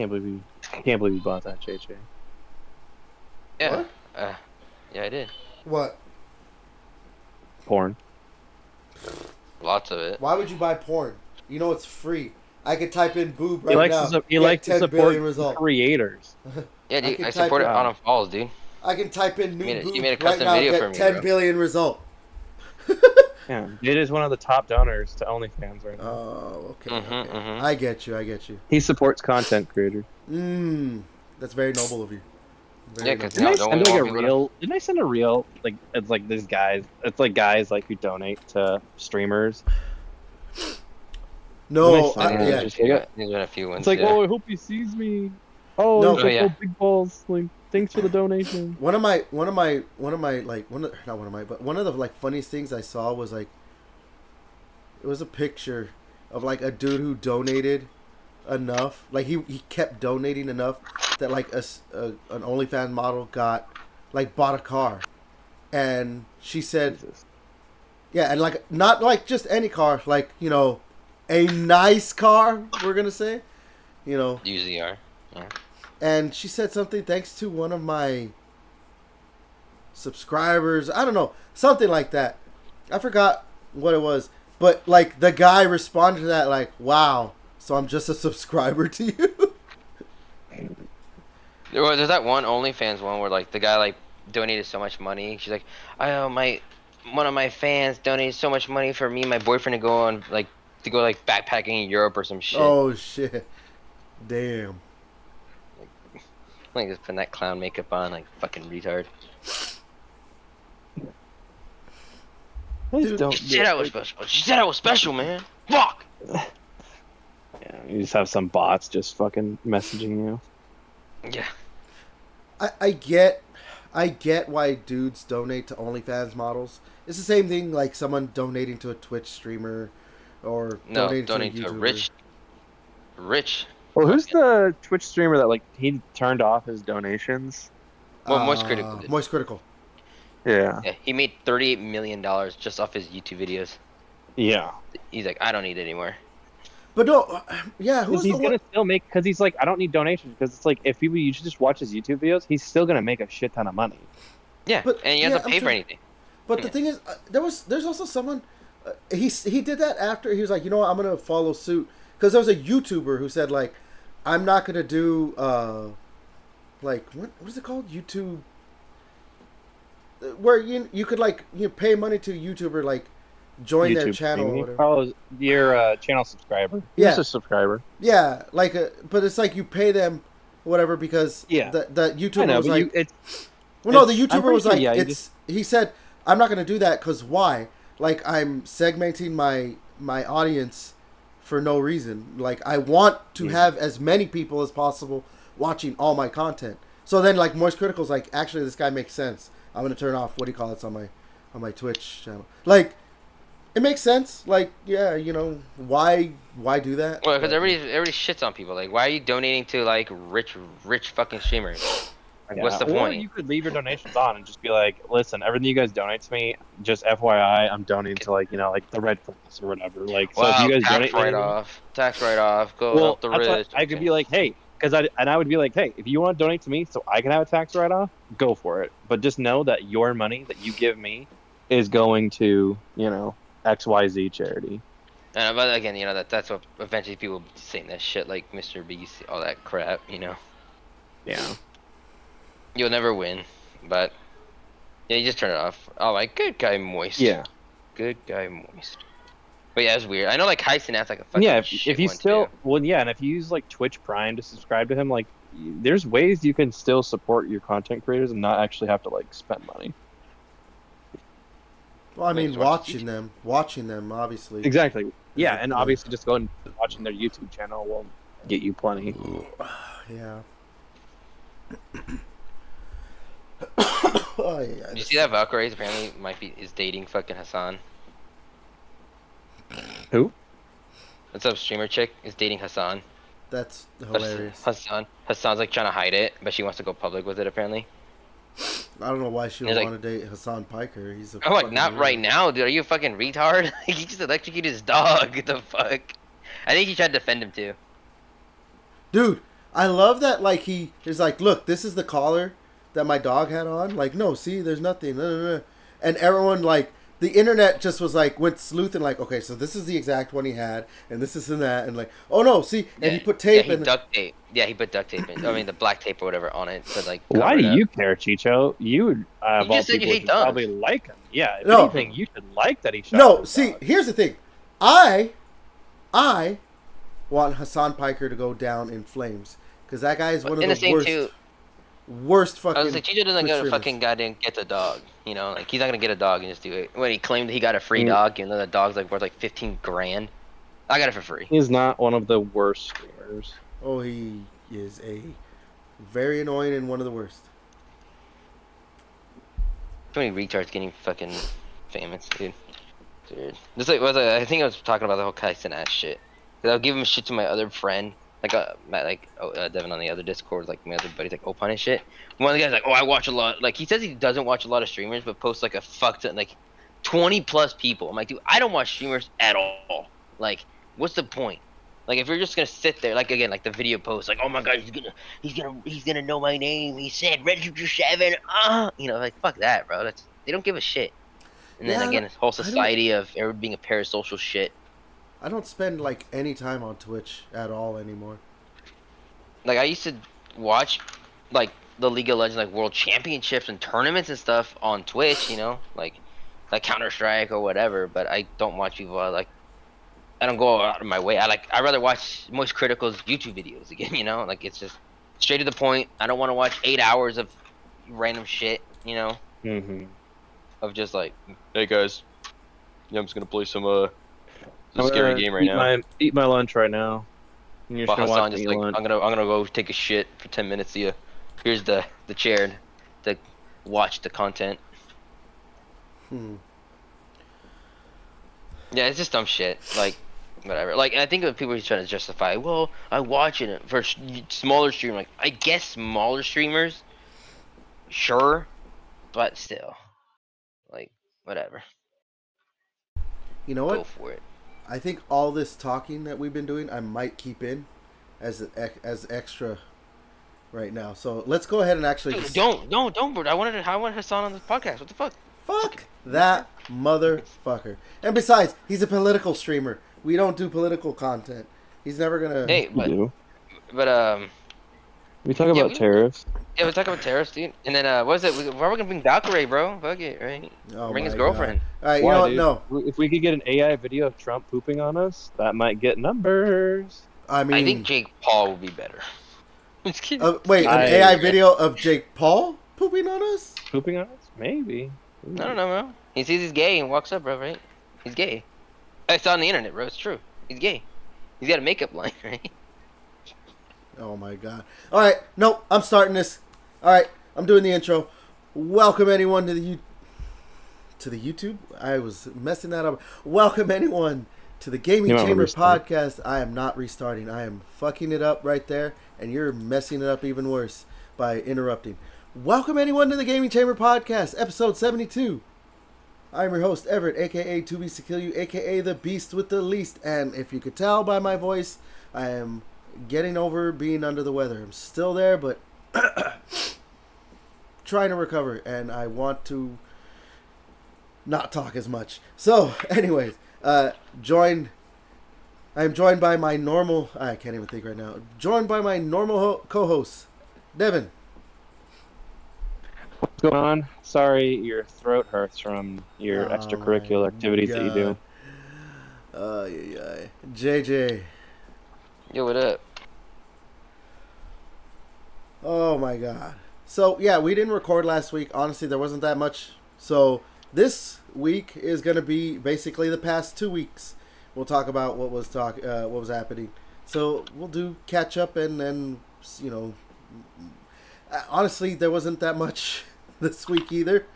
can't believe you bought that, JJ. Yeah. What? Yeah, I did. What? Porn. Lots of it. Why would you buy porn? You know it's free. I could type in boob He right likes now. to he get likes to 10 support billion results. creators. Yeah, dude, can I type support it it out. on Falls, dude. I can type in new You boob made a right custom now. video Get for me, 10 bro. billion result. Yeah, it is one of the top donors to OnlyFans right now. Oh, okay. Mhm, okay. mhm. I get you. I get you. He supports content creators. That's very noble of you. Very Yeah, 'cause noble. Didn't I don't send we like want a people to- reel? Didn't I send a reel? Like it's like these guys. It's like guys like who donate to streamers. No, Nice. I think Yeah. there's Just been a like few- there's been a few ones. It's like, yeah. oh, I hope he sees me. Oh, No. he's like, Oh, yeah. oh, big balls. Like, thanks for the donation. one of the like funniest things I saw was like, it was a picture of like a dude who donated enough. Like he kept donating enough that like an OnlyFans model bought a car, and she said, Jesus. yeah, and like not like just any car, like a nice car. We're gonna say, Usually are. Yeah. and she said something thanks to one of my subscribers. I don't know, something like that. I forgot what it was, but like the guy responded to that like, "Wow, so I'm just a subscriber to you." There's that one OnlyFans one where like the guy like donated so much money. She's like, one of my fans donated so much money for me and my boyfriend to go on like backpacking in Europe or some shit. Oh shit! Damn. Like just putting that clown makeup on, like fucking retard. Please Dude, don't. She said I was special. She said I was special, man. Fuck. Yeah, you just have some bots just fucking messaging you. Yeah. I get why dudes donate to OnlyFans models. It's the same thing like someone donating to a Twitch streamer or No, donating donating to a to YouTuber. rich. Well, who's the Twitch streamer that like he turned off his donations? Well, Moist Critical did. Moist Critical. Yeah. Yeah, he made $38 million just off his YouTube videos. Yeah. He's like, I don't need it anymore. But no, yeah, who's He's the gonna one? still make because he's like, I don't need donations because it's like if people you should just watch his YouTube videos, he's still gonna make a shit ton of money. Yeah, But- and you have yeah, to I'm pay for sure- anything. But the thing is, there's also someone. He did that after he was like, I'm gonna follow suit because there was a YouTuber who said like, I'm not gonna do like what is it called YouTube, where you could like pay money to a YouTuber like join their channel or Premium. whatever. Oh, you're a channel subscriber. Yeah. He's a subscriber. Yeah, like but it's like you pay them whatever because Yeah. the I YouTuber know, was but like, it's well, no, the I'm YouTuber pretty was sure, like, yeah, you he said, I'm not going to do that because why? Like, I'm segmenting my audience for no reason. Like, I want to have as many people as possible watching all my content. So then, like, Moist Critical's like, actually, this guy makes sense. I'm going to turn off, on my Twitch channel. Like, it makes sense. Like, yeah, why do that? Well, because everybody shits on people. Like, why are you donating to like rich fucking streamers? Like, what's the Or point? you could leave your donations on and just be like, listen, everything you guys donate to me, just FYI, I'm donating to like the Red Cross or whatever. Like, so Wow, if you guys tax donate, tax write off, go well, help the that's what rich. I could Okay. be like, hey, I would be like, hey, if you want to donate to me so I can have a tax write off, go for it. But just know that your money that you give me is going to XYZ charity. But again, that's what eventually people will be saying that shit like Mr. Beast, all that crap. Yeah. You'll never win, but yeah, you just turn it off. Oh, like good guy Moist. Yeah. Good guy Moist. But yeah, it's weird. I know like Heisen has like a fucking Yeah, shit if you one, still too. well, yeah, and if you use like Twitch Prime to subscribe to him, like there's ways you can still support your content creators and not actually have to like spend money. Well, I mean, Makes watching them, obviously. Exactly. Yeah, and obviously just going and watching their YouTube channel will get you plenty. Yeah. Oh yeah. Did you see that Valkyrie apparently is dating fucking Hassan? Who? What's up, streamer chick is dating Hassan. That's hilarious. Hassan's like trying to hide it, but she wants to go public with it apparently. I don't know why she He's would like- want to date Hassan Piker. He's a I'm like, fucking not weirdo. right now, dude. Are you a fucking retard? He just electrocuted his dog. The fuck? I think he tried to defend him too. Dude, I love that. Like he is like, look, this is the collar that my dog had on. Like, no, see, there's nothing. And everyone like the internet just was like went sleuthing. Like, okay, so this is the exact one he had, and this is and that, and like, oh no, see, and Yeah, he put yeah, tape he and duct tape. Yeah, he put duct tape in. I mean, the black tape or whatever on it to like Why cover do it up. you care, Chicho? You would, You of all just said you people, hate should dogs. probably like him. Yeah, if no, anything, you should like that he shot no. those See, dogs. here's the thing. I want Hassan Piker to go down in flames because that guy is one of In the the same worst, too, worst I was fucking like, Chicho doesn't Twitch get a streamers. fucking goddamn get the dog. You know, like he's not gonna get a dog and just do it. When he claimed he got a free Mm, dog, and then the dog's like worth like 15 grand. I got it for free. He's not one of the worst streamers. Oh, he is a very annoying and one of the worst. Too many retards getting fucking famous, dude. Dude, just like I think I was talking about the whole Kyson ass shit. Cause I'll give him shit to my other friend, like Matt, like Devin on the other Discord, like my other buddies, like Opon and shit. One of the guys like, oh, I watch a lot. Like he says he doesn't watch a lot of streamers, but posts like a fuck ton, like 20 plus people. I'm like, dude, I don't watch streamers at all. Like, what's the point? Like if you're just gonna sit there, like again, like the video post, like, oh my god, he's gonna know my name. He said Red Future 7. You know, like fuck that, bro. That's they don't give a shit. And then Yeah, again, this whole I don't. society of everyone being a parasocial shit. I don't spend like any time on Twitch at all anymore. Like I used to watch like the League of Legends like World Championships and tournaments and stuff on Twitch, you know, like Counter Strike or whatever. But I don't watch people like I don't go out of my way. I rather watch Most Critical's YouTube videos again, you know, like it's just straight to the point. I don't want to watch 8 hours of random shit, you know, Mm-hmm. of just like, hey guys, yeah, I'm just gonna play some I'm scary gonna game right now. eat my lunch right now. And you're just But gonna watch Hassan me just eat like lunch. I'm gonna go take a shit for 10 minutes. See ya. Here's the chair to watch the content. Hmm. Yeah, it's just dumb shit. Like whatever. Like I think that people are trying to justify. Well, I watch it for smaller stream. Like I guess smaller streamers, sure, but still, like whatever. You know Go what? for it. I think all this talking that we've been doing, I might keep in as extra right now. So let's go ahead and actually Dude, just don't, bro. I want Hassan on this podcast. What the fuck? fuck that motherfucker. And besides, he's a political streamer. We don't do political content. He's never gonna. Hey, We do. but We talk yeah, about tariffs. yeah, we're talking about terrorists, dude. And then what is it? Why are we gonna bring Valkyrie, bro? Fuck it, right? Oh Bring his my girlfriend. God. All right, you Why, know what? dude? No, If we could get an AI video of Trump pooping on us, that might get numbers. I mean, I think Jake Paul will be better. I'm just kidding. wait, an I- AI video of Jake Paul pooping on us? Pooping on us? Maybe. I don't know, bro. He sees he's gay and walks up, bro, right? He's gay. I saw on the internet, bro. It's true. He's gay. He's got a makeup line, right? Oh my God. All right, nope, I'm starting this. All right, I'm doing the intro. Welcome anyone to the YouTube. I was messing that up. Welcome anyone to the Gaming You might wanna Chamber restart. podcast. I am not restarting. I am fucking it up right there, and you're messing it up even worse by interrupting. Welcome anyone to the Gaming Chamber podcast, episode 72. I'm your host Everett, aka 2Beast to Kill You, aka the Beast with the Least, and if you could tell by my voice, I am getting over being under the weather. I'm still there, but trying to recover, and I want to not talk as much. So, anyways, I am joined by my normal. I can't even think right now. Joined by my normal co-host, Devin. What's going on? Sorry, your throat hurts from your Oh extracurricular my activities that you do. JJ. Yo, what up? Oh my God. So yeah, we didn't record last week. Honestly, there wasn't that much. So this week is gonna be basically the past 2 weeks. We'll talk about what was happening. So we'll do catch up and then honestly, there wasn't that much this week either.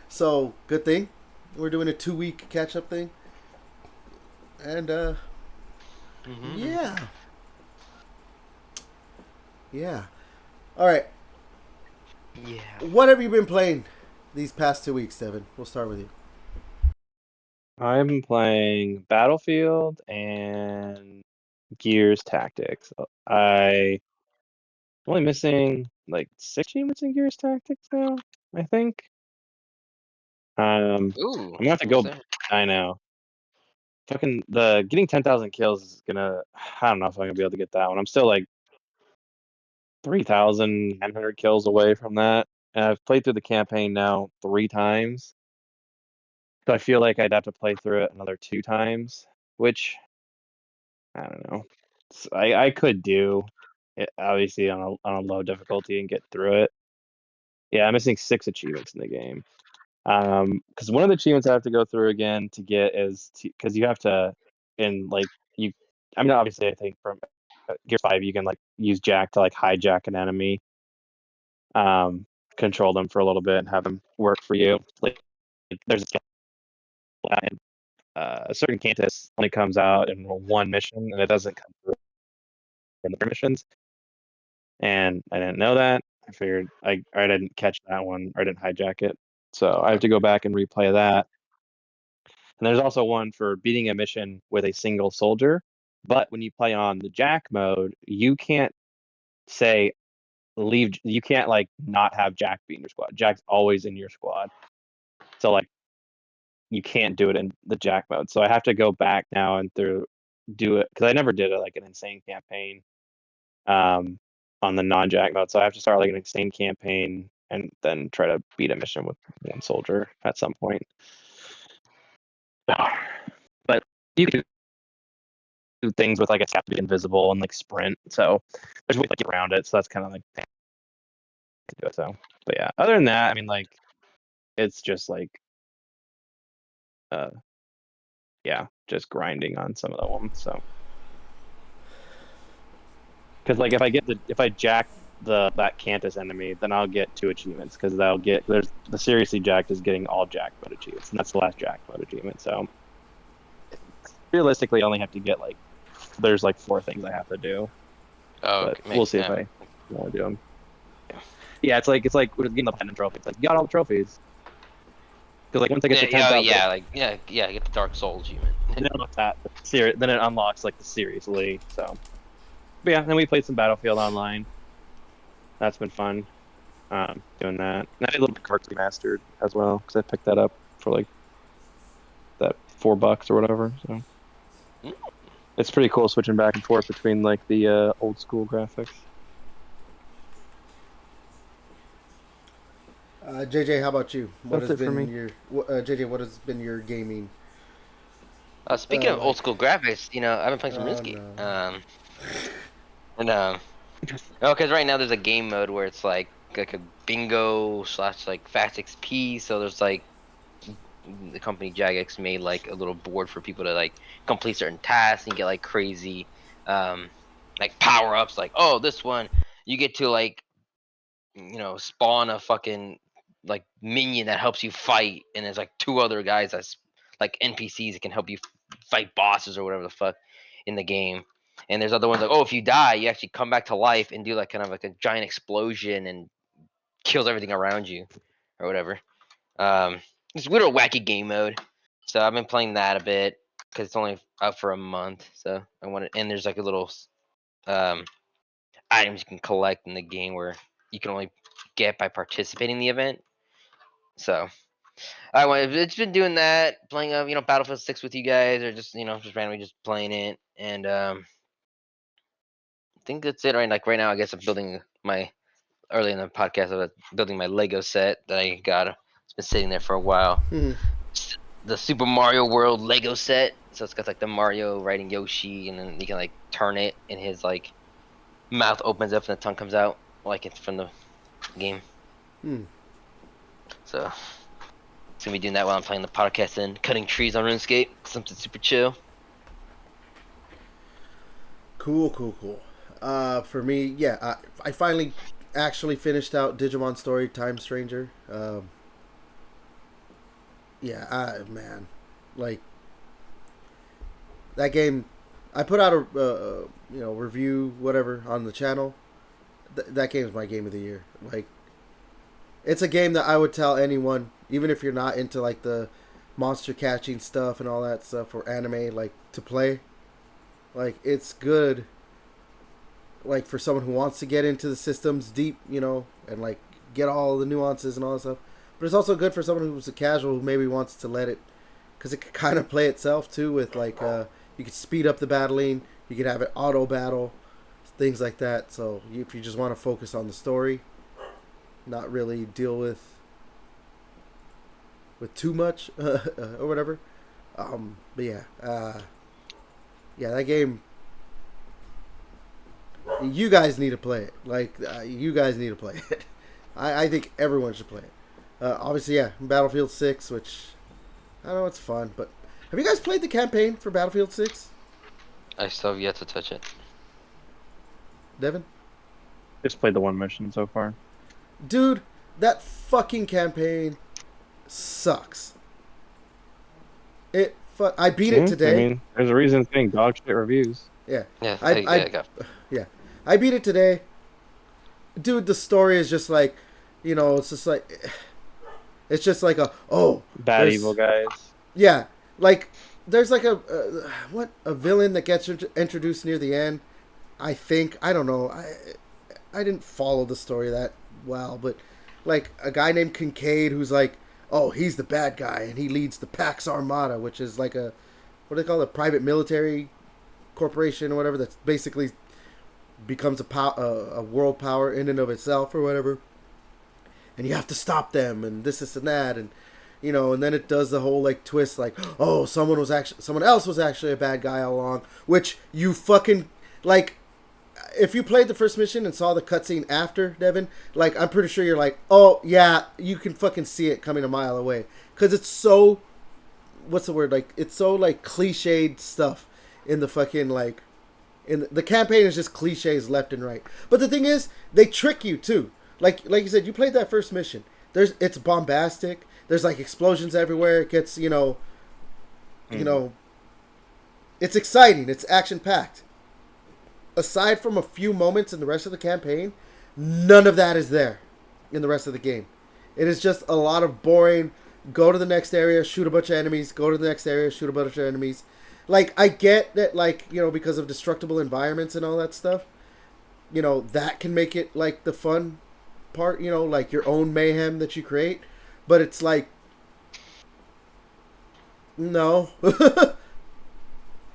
So good thing we're doing a 2 week catch up thing. And yeah. Yeah. All right. Yeah. What have you been playing these past 2 weeks, Devin? We'll start with you. I'm playing Battlefield and Gears Tactics. I only missing like 6 achievements in Gears Tactics now, I think. I'm Ooh, gonna have to almost go. there. I know. Fucking the getting 10,000 kills is gonna. I don't know if I'm gonna be able to get that one. I'm still like 3,900 kills away from that. And I've played through the campaign now 3 times. So I feel like I'd have to play through it another 2 times, which I don't know. I could do it obviously on a low difficulty and get through it. Yeah, I'm missing 6 achievements in the game. Because one of the achievements I have to go through again to get is because you have to, in like you, I mean obviously I think from Gear 5 you can like use Jack to like hijack an enemy, control them for a little bit and have them work for you. Like there's a certain Cantus only comes out in one mission and it doesn't come through in the missions. And I didn't know that. I figured I didn't catch that one or I didn't hijack it. So I have to go back and replay that. And there's also one for beating a mission with a single soldier. But when you play on the Jack mode, you can't say leave. You can't like not have Jack be in your squad. Jack's always in your squad. So like you can't do it in the Jack mode. So I have to go back now and do it because I never did it like an insane campaign on the non-Jack mode. So I have to start like an insane campaign and then try to beat a mission with one soldier at some point. But you can do things with like a have to be invisible and like sprint. So there's ways to get around it. So that's kind of like to do it. So, but yeah, other than that, I mean, like it's just like, yeah, just grinding on some of the ones. So, because like if I jack that Cantus enemy, then I'll get 2 achievements because there's the seriously jacked is getting all Jack mode achievements, and that's the last Jack mode achievement. So realistically, I only have to get like there's like 4 things I have to do. Oh, But okay, we'll see if I want to do them. Yeah, it's like with getting the platinum trophy. It's like you got all the trophies. Because like once I get to 10,000, get the Dark Souls achievement. then it unlocks that. Then it unlocks like the seriously. So, but yeah, then we played some Battlefield Online. That's been fun. Doing that. And I did a little bit of Cards Remastered as well because I picked that up for like that $4 or whatever. So it's pretty cool switching back and forth between like the old school graphics. JJ, how about you? What That's has it for been me. your JJ? What has been your gaming? Speaking of Like- old school graphics, I've been playing some Oh, RuneScape. no. Because right now there's a game mode where it's like a bingo / like fast XP. So there's like the company Jagex made like a little board for people to like complete certain tasks and get like crazy, like power ups. Like, oh, this one you get to like spawn a fucking like minion that helps you fight, and there's like 2 other guys that's like NPCs that can help you fight bosses or whatever the fuck in the game. And there's other ones like, oh, if you die, you actually come back to life and do like kind of like a giant explosion and kills everything around you or whatever. It's a little wacky game mode. So I've been playing that a bit because it's only out for a month. So I want to, and there's like a little um items you can collect in the game where you can only get by participating in the event. So it's been doing that, playing Battlefield 6 with you guys, or just just randomly just playing it, and I think that's it. Right, like right now, I guess I'm building my early in the podcast. I was building my Lego set that I got. It's been sitting there for a while. The Super Mario World Lego set. So it's got like the Mario riding Yoshi, and then you can like turn it, and his like mouth opens up and the tongue comes out like it's from the game. So it's gonna be doing that while I'm playing the podcast and cutting trees on RuneScape. Something super chill. Cool. For me, yeah, I finally actually finished out Digimon Story Time Stranger. Man, like that game. I put out a review whatever on the channel. That game is my game of the year. Like, it's a game that I would tell anyone, even if you're not into like the monster catching stuff and all that stuff or anime, like to play. Like, it's good like for someone who wants to get into the systems deep, you know, and like get all the nuances and all that stuff. But it's also good for someone who's a casual who maybe wants to let it, because it can kind of play itself too with like you could speed up the battling, you could have it auto battle, things like that. So if you just want to focus on the story, not really deal with too much or whatever. But yeah, that game. You guys need to play it. Like you guys need to play it. I think everyone should play it. Obviously, yeah, Battlefield 6, which I don't know, it's fun. But have you guys played the campaign for Battlefield 6? I still have yet to touch it. Devin? Just played the one mission so far. Dude, that fucking campaign sucks. I beat it today. I mean, there's a reason it's getting dog shit reviews. Yeah. Yeah, I beat it today. Dude, the story is just like, you know, it's just like Bad evil guys. Yeah, like there's like a villain that gets introduced near the end. I think, I don't know. I didn't follow the story that well, but like a guy named Kincaid who's like, oh, he's the bad guy and he leads the Pax Armada, which is like a, what do they call it, a private military corporation or whatever that's basically becomes a world power in and of itself or whatever. And you have to stop them and this and that, and you know, and then it does the whole like twist, like, oh, someone else was actually a bad guy all along, which you fucking like. If you played the first mission and saw the cutscene after, Devin, like, I'm pretty sure you're like, oh yeah, you can fucking see it coming a mile away, because it's so, what's the word, like, it's so like cliched stuff in the fucking like, in the campaign is just cliches left and right. But the thing is, they trick you too. Like you said, you played that first mission. It's bombastic. There's like explosions everywhere. It gets, you know, it's exciting. It's action packed. Aside from a few moments in the rest of the campaign, none of that is there in the rest of the game. It is just a lot of boring, go to the next area, shoot a bunch of enemies, go to the next area, shoot a bunch of enemies. Like, I get that, like, you know, because of destructible environments and all that stuff, you know, that can make it, like, the fun part, you know, like your own mayhem that you create. But it's like, no.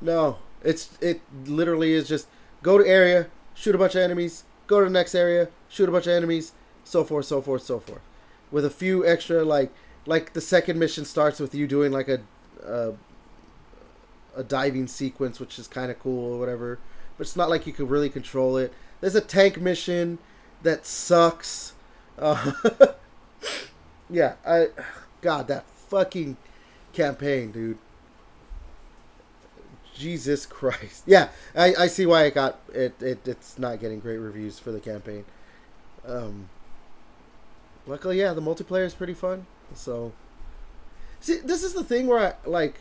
No. It literally is just go to area, shoot a bunch of enemies, go to the next area, shoot a bunch of enemies, so forth, so forth, so forth. With a few extra, like the second mission starts with you doing like a diving sequence, which is kind of cool or whatever. But it's not like you can really control it. There's a tank mission that sucks. Yeah, God, that fucking campaign, dude. Jesus Christ. Yeah, I see why it got it's not getting great reviews for the campaign. Luckily, yeah, the multiplayer is pretty fun. So, see, this is the thing where I, like,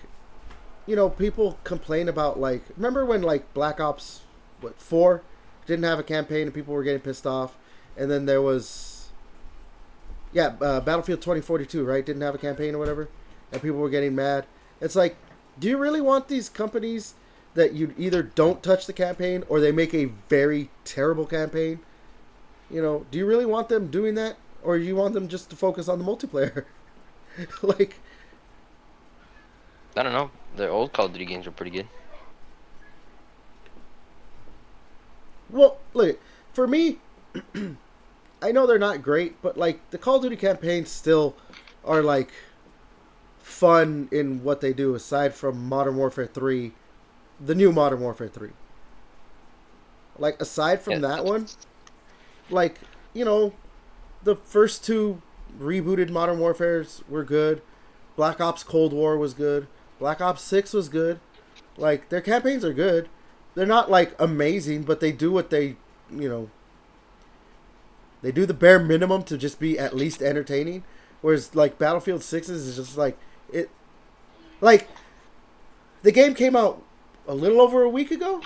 you know, people complain about, like, remember when like Black Ops 4 didn't have a campaign and people were getting pissed off, and then there was Battlefield 2042, right, didn't have a campaign or whatever, and people were getting mad. It's like, do you really want these companies that you either don't touch the campaign or they make a very terrible campaign? You know, do you really want them doing that, or do you want them just to focus on the multiplayer? Like, I don't know. The old Call of Duty games were pretty good. well, look, for me, I know they're not great, but like the Call of Duty campaigns still are like fun in what they do, aside from Modern Warfare 3, the new Modern Warfare 3. Like, aside from that one, like, you know, the first two rebooted Modern Warfares were good. Black Ops Cold War was good. Black Ops 6 was good. Like, their campaigns are good. They're not, like, amazing, but they do what they, you know, they do the bare minimum to just be at least entertaining. Whereas, like, Battlefield 6 is just, like, it, like, the game came out a little over a week ago,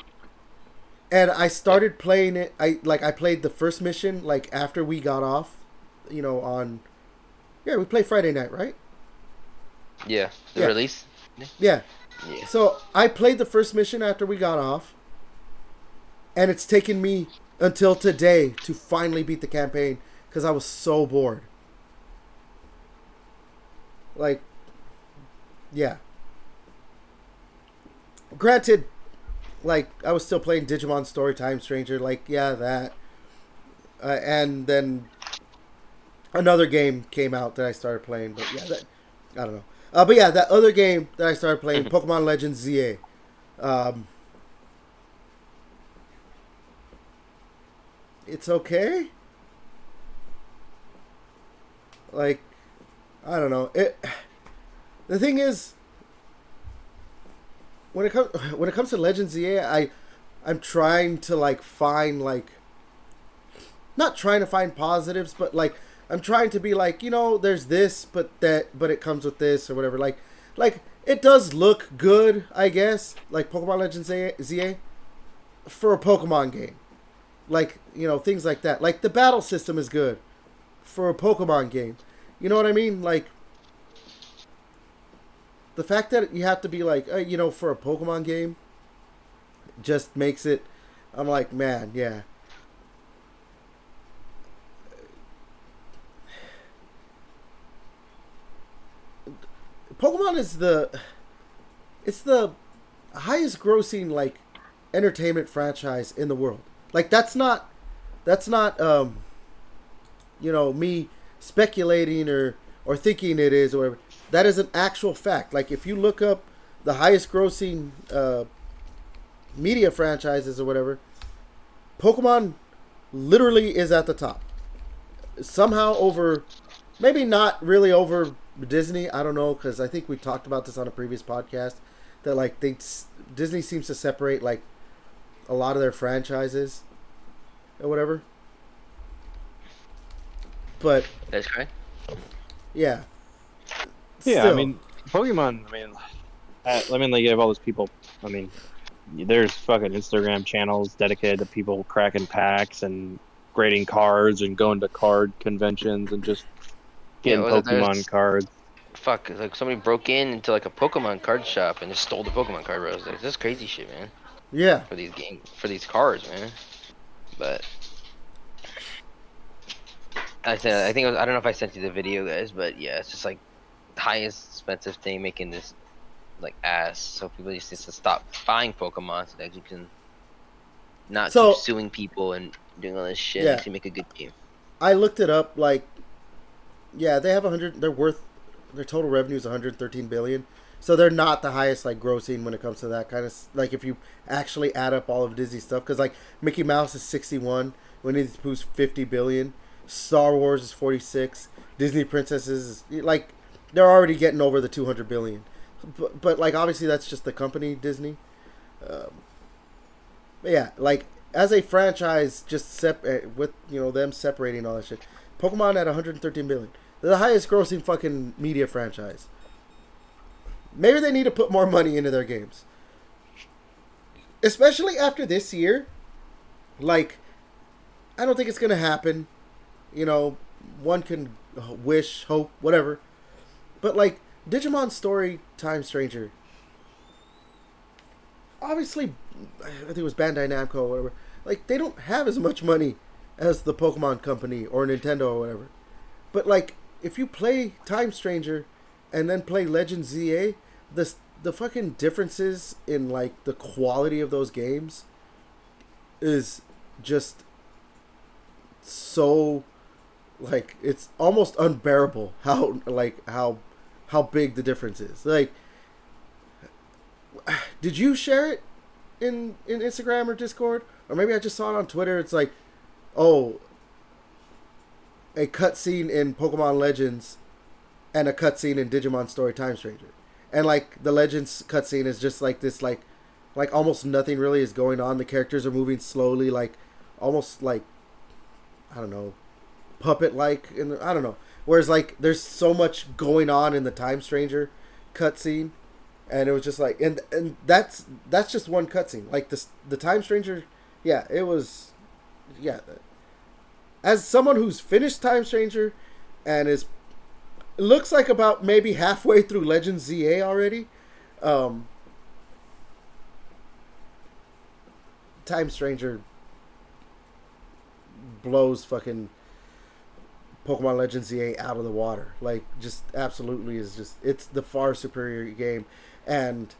and I started playing it. I played the first mission, like, after we got off, you know, we played Friday night, right? Yeah, the release. Yeah. Yeah. So I played the first mission after we got off, and it's taken me until today to finally beat the campaign because I was so bored. Like, yeah. Granted, like, I was still playing Digimon Story Time Stranger. Like, yeah, that. And then another game came out that I started playing. But yeah, that, I don't know. But yeah, that other game that I started playing, Pokemon Legends ZA. It's okay. Like, I don't know. The thing is, when it comes to Legends ZA, I'm trying to like find like, not trying to find positives, but like I'm trying to be like, you know, there's this, but it comes with this or whatever. Like it does look good, I guess. Like Pokemon Legends ZA for a Pokemon game. Like, you know, things like that. Like the battle system is good for a Pokemon game. You know what I mean? Like the fact that you have to be like, you know, for a Pokemon game just makes it, I'm like, man, yeah. Pokemon is it's the highest grossing like entertainment franchise in the world. Like that's not you know, me speculating or thinking it is or whatever. That is an actual fact. Like if you look up the highest grossing media franchises or whatever, Pokemon literally is at the top. Somehow over, maybe not really over Disney. I don't know, because I think we talked about this on a previous podcast that like Disney seems to separate like a lot of their franchises or whatever. But That's correct. yeah. Yeah, Still. I mean, Pokemon. I mean, like you have all those people. I mean, there's fucking Instagram channels dedicated to people cracking packs and grading cards and going to card conventions and just getting Pokemon cards. Fuck, like somebody broke into like a Pokemon card shop and just stole the Pokemon card, bro. Like, this is crazy shit, man. Yeah. For these cards, man. But I think I don't know if I sent you the video, guys, but yeah, it's just like the highest expensive thing making this like ass, so people just need to stop buying Pokemon so that you can not keep suing people and doing all this shit and actually make a good game. I looked it up. Like, yeah, they have 100. Their total revenue is 113 billion. So they're not the highest like grossing when it comes to that kind of like if you actually add up all of Disney stuff, because like Mickey Mouse is 61, Winnie the Pooh's 50 billion, Star Wars is 46, Disney Princesses is like they're already getting over the 200 billion. But like obviously that's just the company Disney. But yeah, like as a franchise, just with you know them separating all that shit, Pokemon at 113 billion. They're the highest grossing fucking media franchise. Maybe they need to put more money into their games. Especially after this year. Like, I don't think it's going to happen. You know, one can wish, hope, whatever. But, like, Digimon Story Time Stranger. Obviously, I think it was Bandai Namco or whatever. Like, they don't have as much money as the Pokemon Company or Nintendo or whatever. But, like, if you play Time Stranger and then play Legend ZA, the fucking differences in like the quality of those games is just so like it's almost unbearable how big the difference is. Like, did you share it in Instagram or Discord, or maybe I just saw it on Twitter? It's like, oh, a cutscene in Pokemon Legends and a cutscene in Digimon Story Time Stranger. And like the Legends cutscene is just like this like almost nothing really is going on. The characters are moving slowly, like almost like I don't know, puppet like, and I don't know. Whereas like there's so much going on in the Time Stranger cutscene, and it was just like and that's just one cutscene. Like the Time Stranger, yeah, it was, yeah. As someone who's finished Time Stranger and is looks like about maybe halfway through Legends ZA already, Time Stranger blows fucking Pokemon Legends ZA out of the water. Like, just absolutely is just, it's the far superior game. And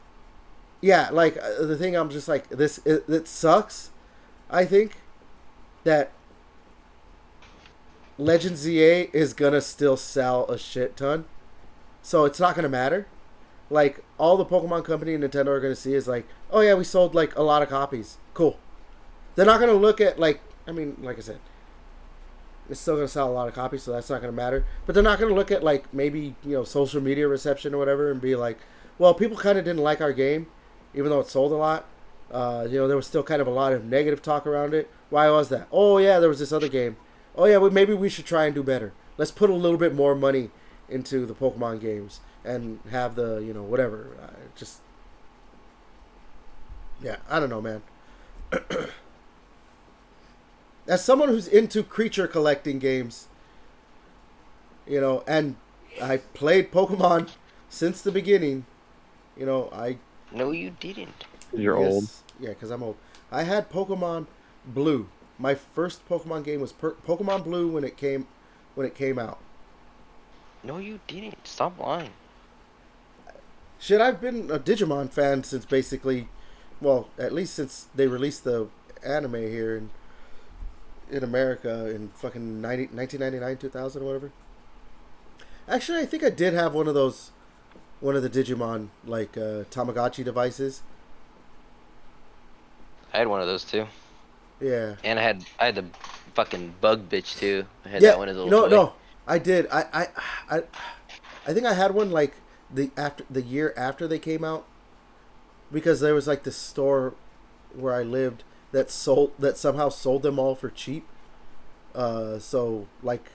yeah, like the thing, I'm just like, it sucks, I think, that Legends ZA is gonna still sell a shit ton. So it's not gonna matter. Like, all the Pokemon Company and Nintendo are gonna see is like, oh yeah, we sold like a lot of copies. Cool. They're not gonna look at like, I mean, like I said, it's still gonna sell a lot of copies, so that's not gonna matter. But they're not gonna look at like maybe, you know, social media reception or whatever and be like, well, people kind of didn't like our game, even though it sold a lot. You know, there was still kind of a lot of negative talk around it. Why was that? Oh yeah, there was this other game. Oh yeah, maybe we should try and do better. Let's put a little bit more money into the Pokemon games and have the, you know, whatever. Just, yeah, I don't know, man. As someone who's into creature collecting games, you know, and I've played Pokemon since the beginning, you know, No, you didn't. You're old. Yeah, because I'm old. I had Pokemon Blue. My first Pokemon game was Pokemon Blue when it came out. No, you didn't. Stop lying. Shit, I've been a Digimon fan since basically, well, at least since they released the anime here in America in fucking 1999, 2000, or whatever. Actually, I think I did have one of the Digimon, like, Tamagotchi devices. I had one of those too. Yeah. And I had the fucking bug bitch too. I had Yeah, that one as a little toy. no, I did. I think I had one like the year after they came out, because there was like this store where I lived that somehow sold them all for cheap. So like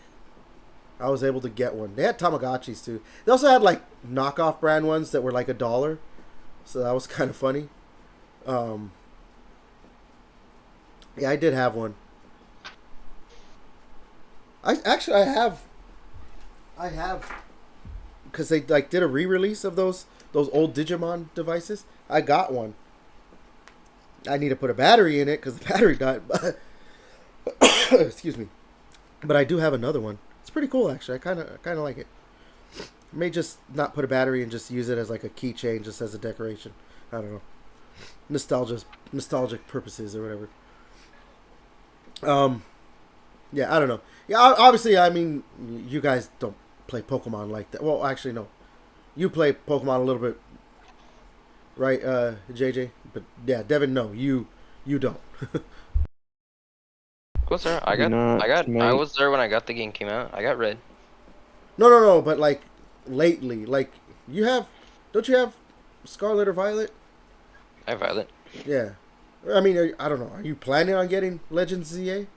I was able to get one. They had Tamagotchis too. They also had like knockoff brand ones that were like $1. So that was kind of funny. Yeah, I did have one. I have, because they like did a re-release of those old Digimon devices. I got one. I need to put a battery in it because the battery died. Excuse me. But I do have another one. It's pretty cool actually. I kind of like it. I may just not put a battery and just use it as like a keychain, just as a decoration. I don't know. Nostalgic purposes or whatever. Yeah, I don't know. Yeah, obviously, I mean, you guys don't play Pokemon like that. Well, actually, no. You play Pokemon a little bit, right, JJ? But yeah, Devin, no, you don't. What's there? Mate. I was there when I got the game came out. I got red. No, but like lately, like don't you have Scarlet or Violet? I have Violet. Yeah. I mean, I don't know. Are you planning on getting Legends ZA?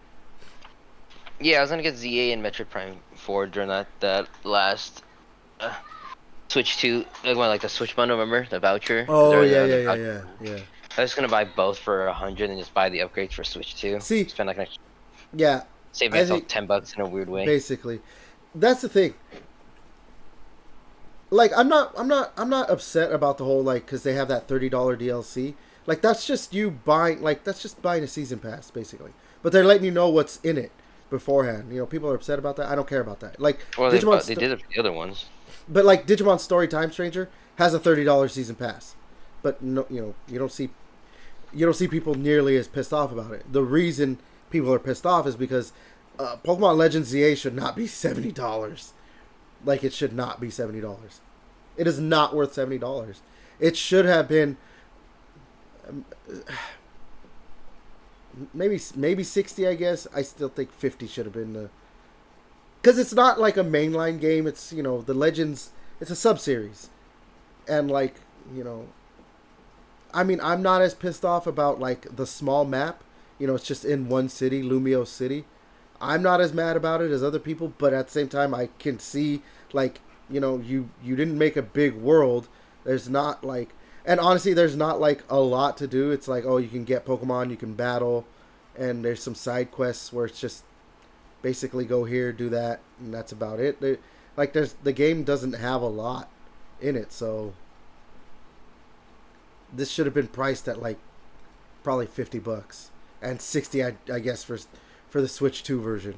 Yeah, I was gonna get ZA and Metroid Prime 4 during that last Switch 2, like the Switch bundle, remember? The voucher? Oh, yeah. yeah. I was gonna buy both for 100 and just buy the upgrades for Switch 2. See, spend like yeah, save I myself think- $10 in a weird way. basically. That's the thing. Like, I'm not upset about the whole, like, because they have that $30 DLC. Like, that's just you buying, like, that's just buying a season pass, basically. But they're letting you know what's in it beforehand. You know, people are upset about that. I don't care about that. Like, Well, they did it for the other ones. But like Digimon Story Time Stranger has a $30 season pass. But no, you don't see people nearly as pissed off about it. The reason people are pissed off is because Pokemon Legends ZA should not be $70. Like, it should not be $70. It is not worth $70. It should have been maybe 60, I guess. I still think 50 should have been because it's not like a mainline game. It's, the Legends, it's a sub-series. And like, I mean, I'm not as pissed off about like the small map. It's just in one city, Lumio City. I'm not as mad about it as other people, but at the same time, I can see, like, you didn't make a big world. There's not, like, and honestly, there's not, like, a lot to do. It's like, oh, you can get Pokemon, you can battle, and there's some side quests where it's just basically go here, do that, and that's about it. The game doesn't have a lot in it, so this should have been priced at, like, probably $50. And 60, I guess, for for the Switch 2 version.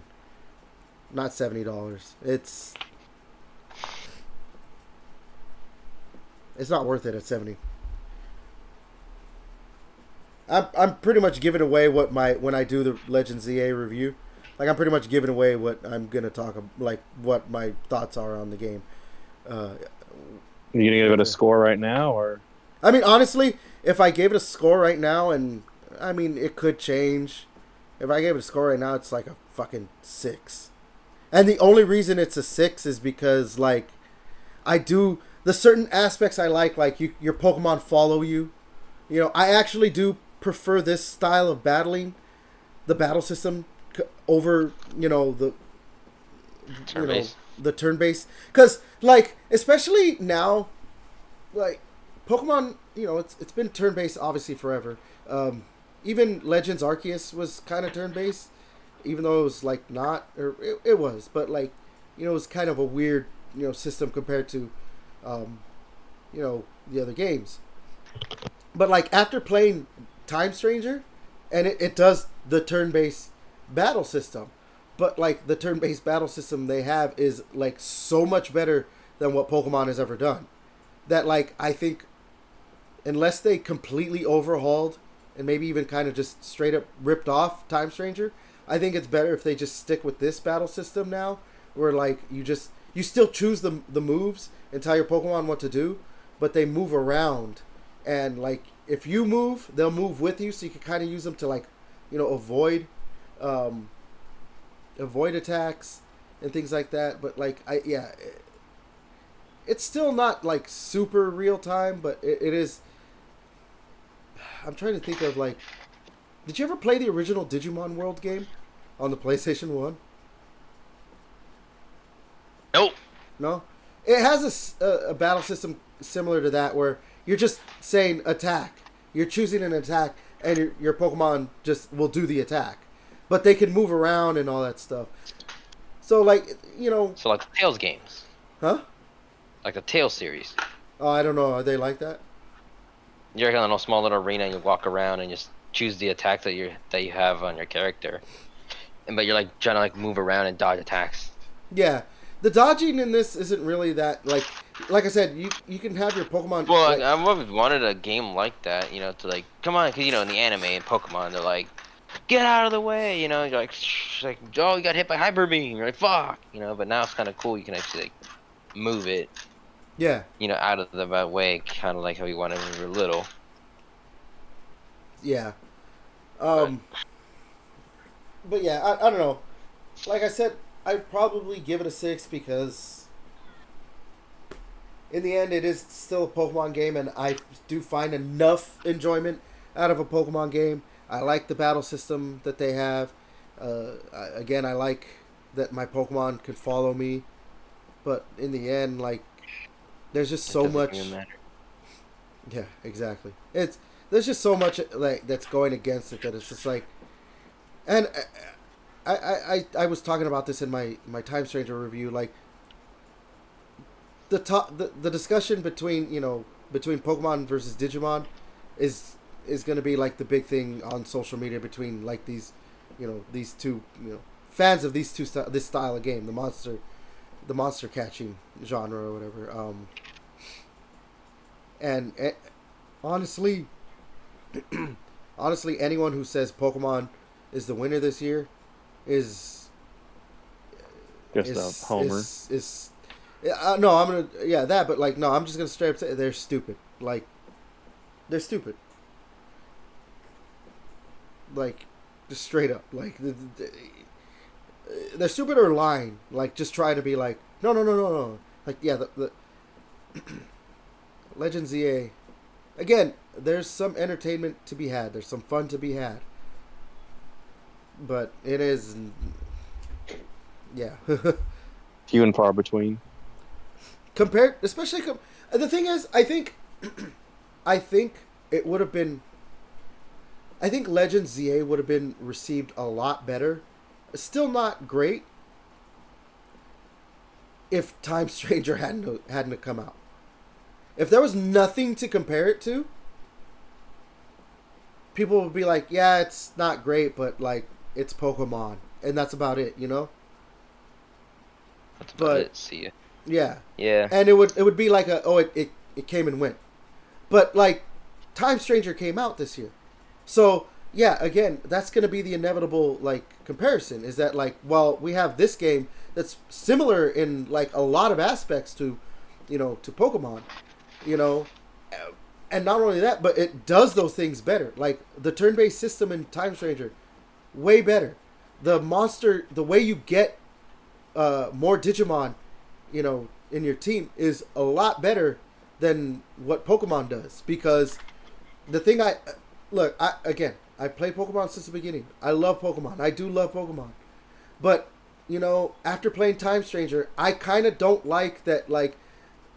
Not $70. It's not worth it at 70. I'm pretty much giving away when I do the Legends ZA review. Like, I'm pretty much giving away what I'm gonna talk like what my thoughts are on the game. Are you gonna give it a score right now, or? I mean, honestly, if I gave it a score right now, and I mean, it could change. If I gave it a score right now, it's like a fucking 6. And the only reason it's a 6 is because, like, I do the certain aspects I like your Pokemon follow you. You know, I actually do prefer this style of battling, the battle system over, the Turn-based. the turn-based. Because, like, especially now, like, Pokemon, it's been turn-based obviously forever. Even Legends Arceus was kind of turn-based, even though it was, like, not, or it was, but, like, it was kind of a weird, system compared to, the other games. But, like, after playing Time Stranger, and it does the turn-based battle system, but, like, the turn-based battle system they have is, like, so much better than what Pokemon has ever done. That, like, I think, unless they completely overhauled and maybe even kind of just straight up ripped off Time Stranger, I think it's better if they just stick with this battle system now, where, like, you still choose the moves and tell your Pokemon what to do, but they move around, and, like, if you move, they'll move with you, so you can kind of use them to, like, avoid attacks and things like that. But, like, it's still not, like, super real time, but it is. I'm trying to think of, like, did you ever play the original Digimon World game on the PlayStation 1? Nope. No? It has a battle system similar to that, where you're just saying attack. You're choosing an attack, and your Pokemon just will do the attack. But they can move around and all that stuff. So, like, So like the Tails games, Huh? like the Tails series. Oh, I don't know. Are they like that? You're like in a small little arena, and you walk around and just choose the attack that you have on your character, but you're like trying to like move around and dodge attacks. Yeah. The dodging in this isn't really that, like I said, you can have your Pokemon. Well, like, I've always wanted a game like that, to like, come on, because in the anime and Pokemon, they're like, get out of the way, you're like, like, oh, you got hit by Hyper Beam, you're like, fuck, but now it's kind of cool, you can actually like move it, yeah. out of the way, kind of like how you wanted when you were little. Yeah. But yeah, I don't know. Like I said, I'd probably give it a 6 because in the end it is still a Pokemon game, and I do find enough enjoyment out of a Pokemon game. I like the battle system that they have. I like that my Pokemon can follow me. But in the end, like, there's just so much. Yeah, exactly. There's just so much, like, that's going against it, that it's just like, and I was talking about this in my Time Stranger review, like, the discussion between Pokemon versus Digimon is going to be like the big thing on social media between, like, these two fans of these two this style of game, the monster catching genre or whatever. And honestly, anyone who says Pokemon is the winner this year is Just a homer. No, I'm gonna that, but, like, no, I'm just gonna straight up say they're stupid. Like, they're stupid. Like, just straight up, like, they're stupid or lying. Like, just try to be like, no. Like, yeah, the Legends ZA. Again, there's some entertainment to be had. There's some fun to be had. But it is, yeah. Few and far between. Compared, especially, the thing is, I think it would have been, I think Legends ZA would have been received a lot better. Still not great if Time Stranger hadn't come out. If there was nothing to compare it to, people would be like, yeah, it's not great, but, like, it's Pokemon, and that's about it, you know. That's about But it. See ya. yeah, Yeah. and it would be like it came and went, but like Time Stranger came out this year, so yeah, again, that's gonna be the inevitable like comparison. Is that like, well, we have this game that's similar in like a lot of aspects to, to Pokemon, you know, and not only that, but it does those things better. Like the turn-based system in Time Stranger, way better. The way you get more Digimon, in your team is a lot better than what Pokemon does. Because the thing I played Pokemon since the beginning. I love Pokemon. I do love Pokemon. But, after playing Time Stranger, I kind of don't like that, like,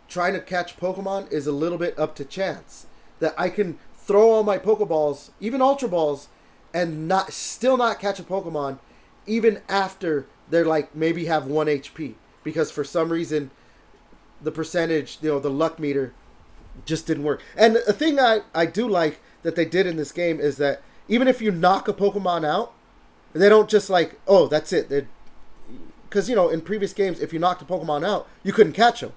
trying to catch Pokemon is a little bit up to chance. That I can throw all my Pokeballs, even Ultra Balls, and still not catch a Pokemon, even after they're like maybe have 1 HP, because for some reason the percentage, the luck meter just didn't work. And the thing I do like that they did in this game is that even if you knock a Pokemon out, they don't just like, oh, that's it. Because in previous games, if you knocked a Pokemon out, you couldn't catch them.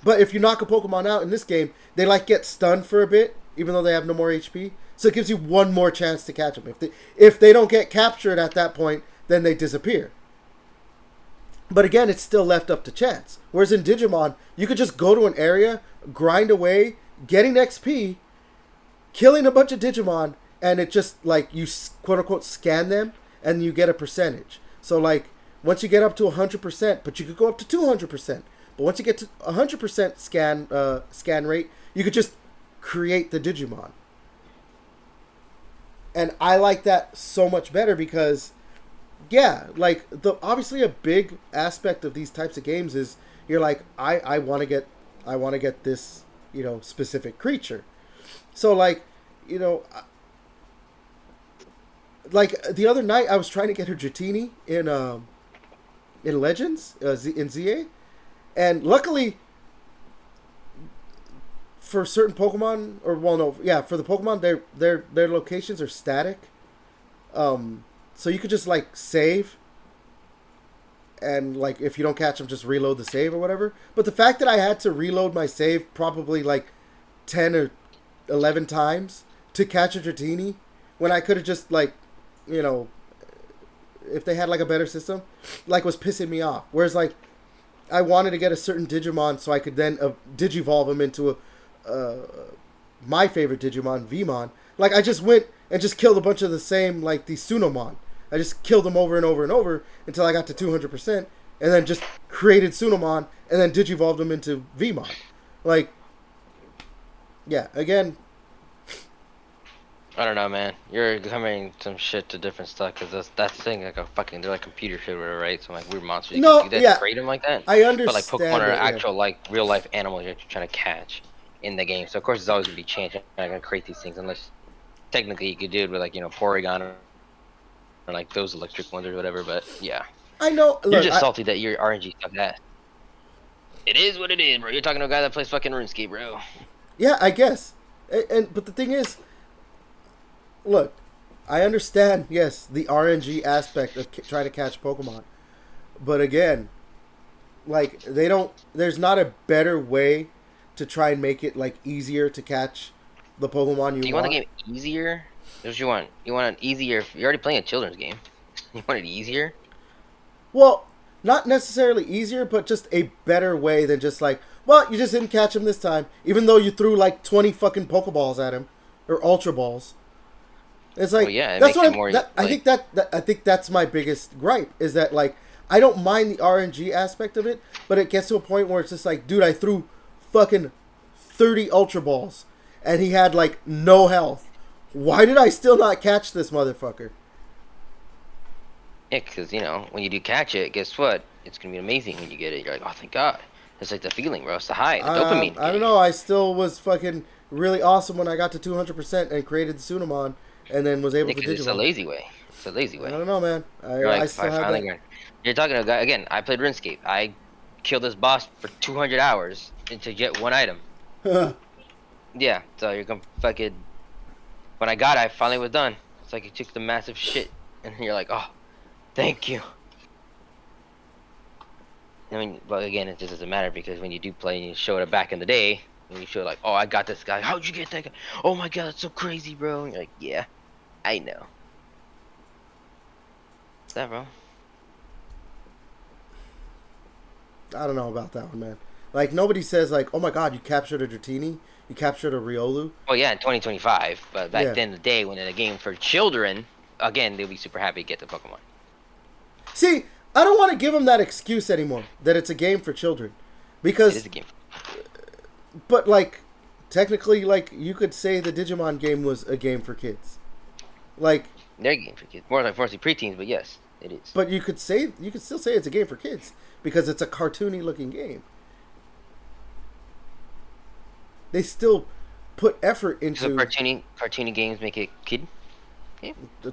But if you knock a Pokemon out in this game, they like get stunned for a bit, even though they have no more HP. So it gives you one more chance to catch them. If they don't get captured at that point, then they disappear. But again, it's still left up to chance. Whereas in Digimon, you could just go to an area, grind away, getting XP, killing a bunch of Digimon, and it just like you quote unquote scan them, and you get a percentage. So like once you get up to 100%, but you could go up to 200%. But once you get to 100% scan rate, you could just create the Digimon. And I like that so much better because, yeah, like obviously a big aspect of these types of games is you're like, I want to get this specific creature. So like, like the other night I was trying to get her Dratini in Legends in ZA. And luckily, for certain Pokemon, for the Pokemon, their locations are static. So you could just like save, and like if you don't catch them, just reload the save or whatever. But the fact that I had to reload my save probably like 10 or 11 times to catch a Dratini, when I could have just like, if they had like a better system, like was pissing me off. Whereas like, I wanted to get a certain Digimon so I could then Digivolve him into my favorite Digimon, Vmon. Like, I just went and just killed a bunch of the same, like, the Sunomon. I just killed them over and over and over until I got to 200%, and then just created Sunomon, and then Digivolved them into Vmon. Like, yeah, again... I don't know, man. You're comparing some shit to different stuff, because that's the thing, like they're like computer shit or whatever, right? So like weird monsters. You can do that to create them like that. I understand. But like Pokemon are actual like real life animals you're trying to catch in the game. So of course it's always gonna be changed. You're not gonna create these things unless technically you could do it with like Porygon or like those electric ones or whatever. But yeah, I know. You're just salty that your RNG stuff that. It is what it is, bro. You're talking to a guy that plays fucking RuneScape, bro. Yeah, I guess. But the thing is, look, I understand, yes, the RNG aspect of trying to catch Pokemon. But again, like, there's not a better way to try and make it, like, easier to catch the Pokemon you want. Do you want the game easier? That's what you want. You want it easier. You're already playing a children's game. You want it easier? Well, not necessarily easier, but just a better way than just like, well, you just didn't catch him this time, even though you threw, like, 20 fucking Pokeballs at him. Or Ultra Balls. It's like, well, yeah, that's what I think that's my biggest gripe, is that like I don't mind the RNG aspect of it, but it gets to a point where it's just like, dude, I threw fucking 30 Ultra Balls and he had like no health. Why did I still not catch this motherfucker? Yeah, because when you do catch it, guess what? It's gonna be amazing when you get it. You're like, oh, thank God. It's like the feeling, bro. It's the high, the dopamine. I don't know. I still was fucking really awesome when I got to 200% and created the Sunomon. And then was able to Digimon. It's a lazy way. It's a lazy way. I don't know, man. I still have that. You're talking to a guy, again, I played RuneScape. I killed this boss for 200 hours to get one item. Yeah, so you're gonna fucking... When I got it, I finally was done. It's like it took the massive shit and you're like, oh, thank you. I mean, but again, it just doesn't matter because when you do play and you show it back in the day, and you show like, oh, I got this guy. How'd you get that guy? Oh my god, that's so crazy, bro. And you're like, yeah, I know. What's that, bro? I don't know about that one, man. Like nobody says like, "Oh my God, you captured a Dratini, you captured a Riolu." Well, yeah, in 2025, but back Yeah. then, the day when in a game for children, again, they'll be super happy to get the Pokemon. See, I don't want to give them that excuse anymore that it's a game for children, It because, is a game. but like, technically, like you could say the Digimon game was a game for kids, like, They're a game for kids. More like mostly preteens, but yes, it is. but you could still say it's a game for kids because it's a cartoony looking game. They still put effort So into. cartoony games make it kid.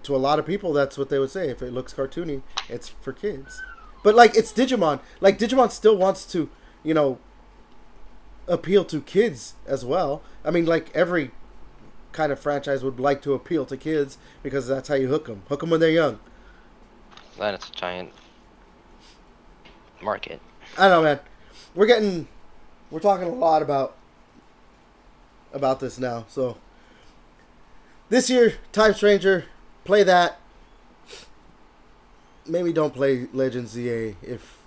To a lot of people, that's what they would say. If it looks cartoony, it's for kids. But like, it's Digimon. Like Digimon still wants to, you know, appeal to kids as well. I mean, like every kind of franchise would like to appeal to kids because that's how you hook them. Hook them when they're young. That's a giant market. I don't know, man. We're talking a lot about this now. So this year, Time Stranger, play that. Maybe don't play Legends ZA if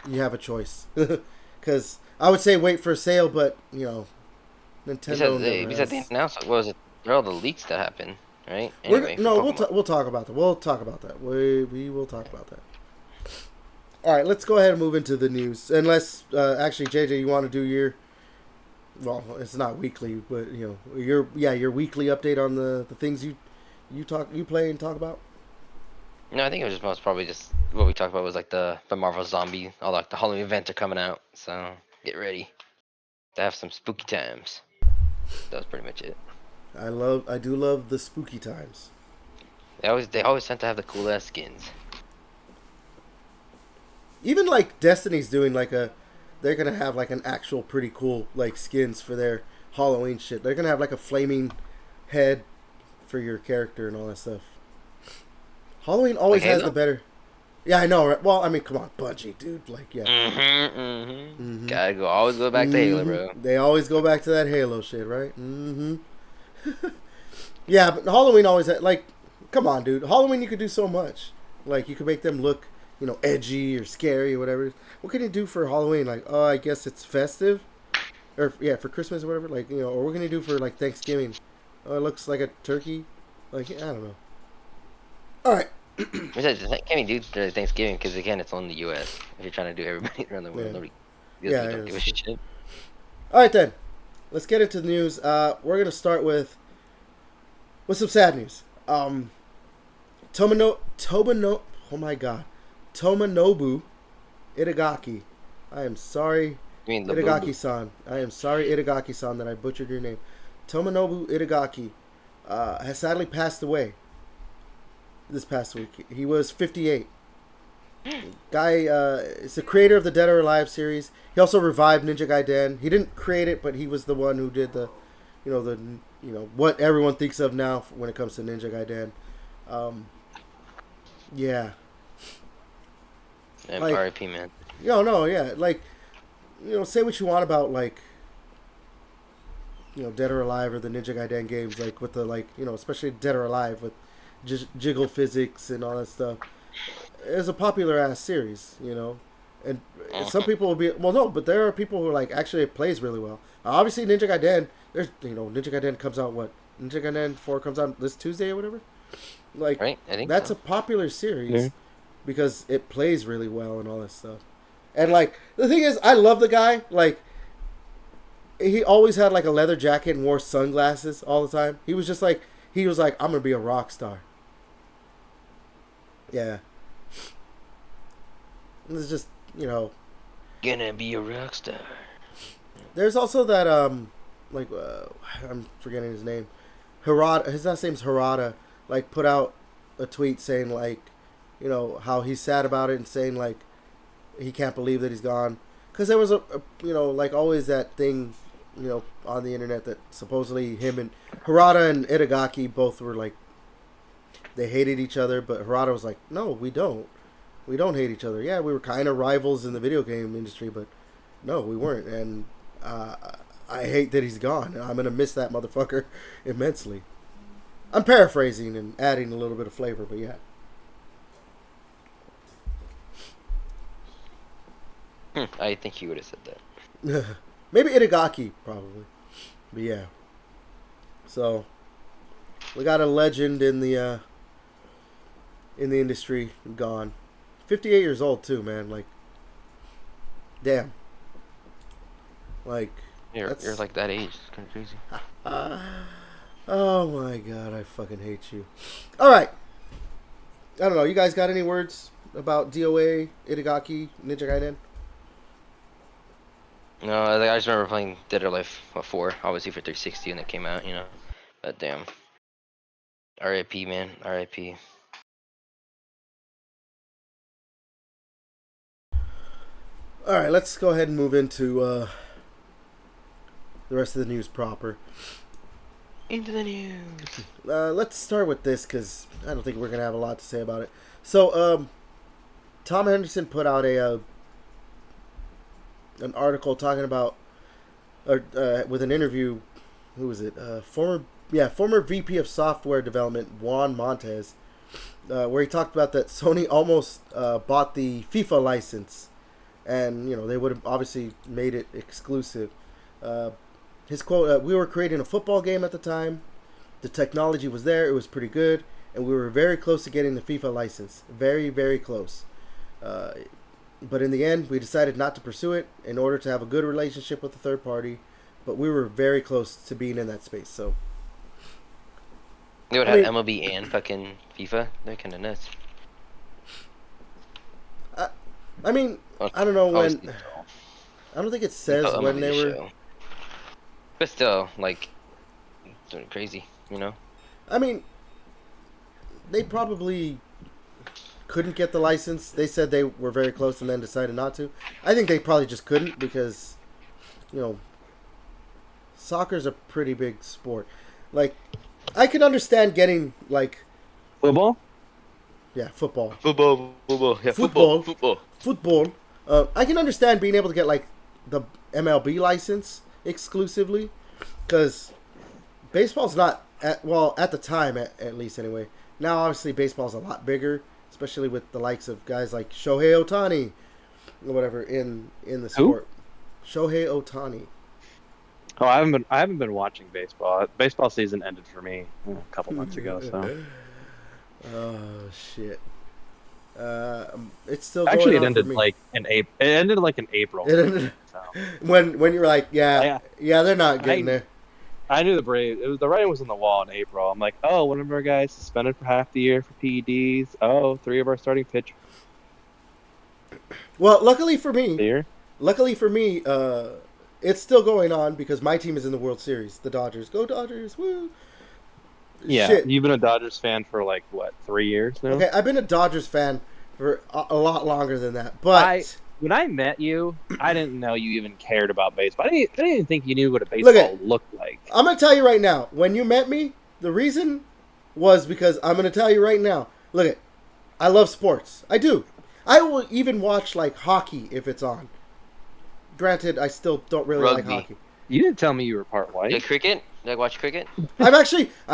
you have a choice, because I would say wait for a sale, but you know, Nintendo. Besides the announcement, what was it? There are all the leaks that happened, right? We'll Pokemon. talk about that. We'll talk about that. We will talk about that. All right, let's go ahead and move into the news. Unless actually, JJ, you want to do your, well, it's not weekly, but you know, your weekly update on the things you play and talk about. No, I think it was just most probably just what we talked about was like the Marvel Zombie, all like the Halloween events are coming out, so get ready to have some spooky times. That was pretty much it. I do love the spooky times. They always tend to have the cool ass skins. Even like Destiny's doing like they're gonna have like an actual pretty cool like skins for their Halloween shit. They're gonna have like a flaming head for your character and all that stuff. Halloween always Like has Halo? the better. Yeah, I know, right? Well, I mean, come on, Bungie, dude. Like, yeah. Gotta always go back to Halo, bro. They always go back to that Halo shit, right? Yeah, but Halloween always had, like, come on, dude. Halloween, you could do so much. Like, you could make them look, you know, edgy or scary or whatever. What can you do for Halloween? Like, oh, I guess it's festive, or yeah, for Christmas or whatever. Like, you know, or what can you do for like Thanksgiving? Oh, it looks like a turkey. Like, I don't know. All right. Besides, can't do Thanksgiving because again, it's only the U.S. If you're trying to do everybody around the world, Yeah. nobody Yeah, don't give a it's shit. All right, then. Let's get into the news. We're gonna start with some sad news. Oh my God, Tomonobu Itagaki. I am sorry, I mean, the Itagaki-san. I am sorry, Itagaki-san, that I butchered your name. Tomonobu Itagaki has sadly passed away this past week. He was 58. Guy is the creator of the Dead or Alive series. He also revived Ninja Gaiden. He didn't create it, but he was the one who did the what everyone thinks of now when it comes to Ninja Gaiden. Yeah. And like- RIP, man. No, yeah. Like, you know, say what you want about, like, you know, Dead or Alive or the Ninja Gaiden games, like, with the, like, you know, especially Dead or Alive with jiggle physics and all that stuff. It's a popular ass series, you know, and some people will be no, but there are people who are like, actually it plays really well. Obviously, Ninja Gaiden. There's Ninja Gaiden comes out Ninja Gaiden 4 comes out this Tuesday or whatever. Like, Right? I think that's so. a popular series Yeah. because it plays really well and all that stuff. And like the thing is, I love the guy. Like, he always had like a leather jacket and wore sunglasses all the time. He was like, I'm gonna be a rock star. Yeah. It's just, you know, Gonna be a rock star. there's also that I'm forgetting his name. Harada, his last name's Harada, like put out a tweet saying like, you know, how he's sad about it and saying like he can't believe that he's gone. Cuz there was a you know, like always that thing, you know, on the internet that supposedly him and Harada and Itagaki both were like they hated each other, but Harada was like, no, we don't. We don't hate each other. Yeah, we were kind of rivals in the video game industry, but no, we weren't. And I hate that he's gone. And I'm going to miss that motherfucker immensely. I'm paraphrasing and adding a little bit of flavor, but yeah. I think he would have said that. Maybe Itagaki, probably. But yeah. So, we got a legend in the industry gone. 58 years old too, man. Like, damn. Like, You're like that age. It's kind of crazy. Oh my god, I fucking hate you. All right. I don't know. You guys got any words about DOA, Itagaki, Ninja Gaiden? No, I just remember playing Dead or Alive 4, obviously for 360 when it came out, you know. But damn. R.I.P. man, R.I.P. All right, let's go ahead and move into the rest of the news proper. Into the news. Let's start with this because I don't think we're gonna have a lot to say about it. So, Tom Henderson put out an article talking about, with an interview. Who was it? Former VP of software development Juan Montez, where he talked about that Sony almost bought the FIFA license, and they would have obviously made it exclusive. His quote, we were creating a football game at the time. The technology was there. It was pretty good. And we were very close to getting the FIFA license. Very, very close. But in the end, we decided not to pursue it in order to have a good relationship with the third party. But we were very close to being in that space. So They would have MLB and fucking FIFA. They're kind of nuts. I mean, I don't know when. I don't think it says when they were. Show. But still, like, doing crazy, you know? I mean, they probably couldn't get the license. They said they were very close and then decided not to. I think they probably just couldn't because, soccer's a pretty big sport. Like, I can understand getting, like... Football? Yeah, football. Football. Yeah, Football. I can understand being able to get, like, the MLB license exclusively, because baseball's not at the time at least anyway. Now obviously baseball's a lot bigger, especially with the likes of guys like Shohei Ohtani or whatever in the sport. Shohei Ohtani. Oh, I haven't been watching baseball. Baseball season ended for me a couple months ago. So. Oh shit. It's still actually going it on ended for me. like in April. It ended like in April. It ended, so. when you were like, yeah, they're not getting there. I knew the Braves. The writing was on the wall in April. I'm like, oh, one of our guys suspended for half the year for PEDs. Oh, 3 of our starting pitchers. Well, luckily for me, it's still going on because my team is in the World Series. The Dodgers. Go Dodgers! Woo! Yeah, Shit. You've been a Dodgers fan for like what, 3 years now? Okay, I've been a Dodgers fan for a lot longer than that. But when I met you, I didn't know you even cared about baseball. I didn't even think you knew what a baseball looked like. I'm gonna tell you right now. When you met me, the reason was because I'm gonna tell you right now. Look, I love sports. I do. I will even watch like hockey if it's on. Granted, I still don't really like hockey. You didn't tell me you were part white. Like cricket? Like watch cricket? I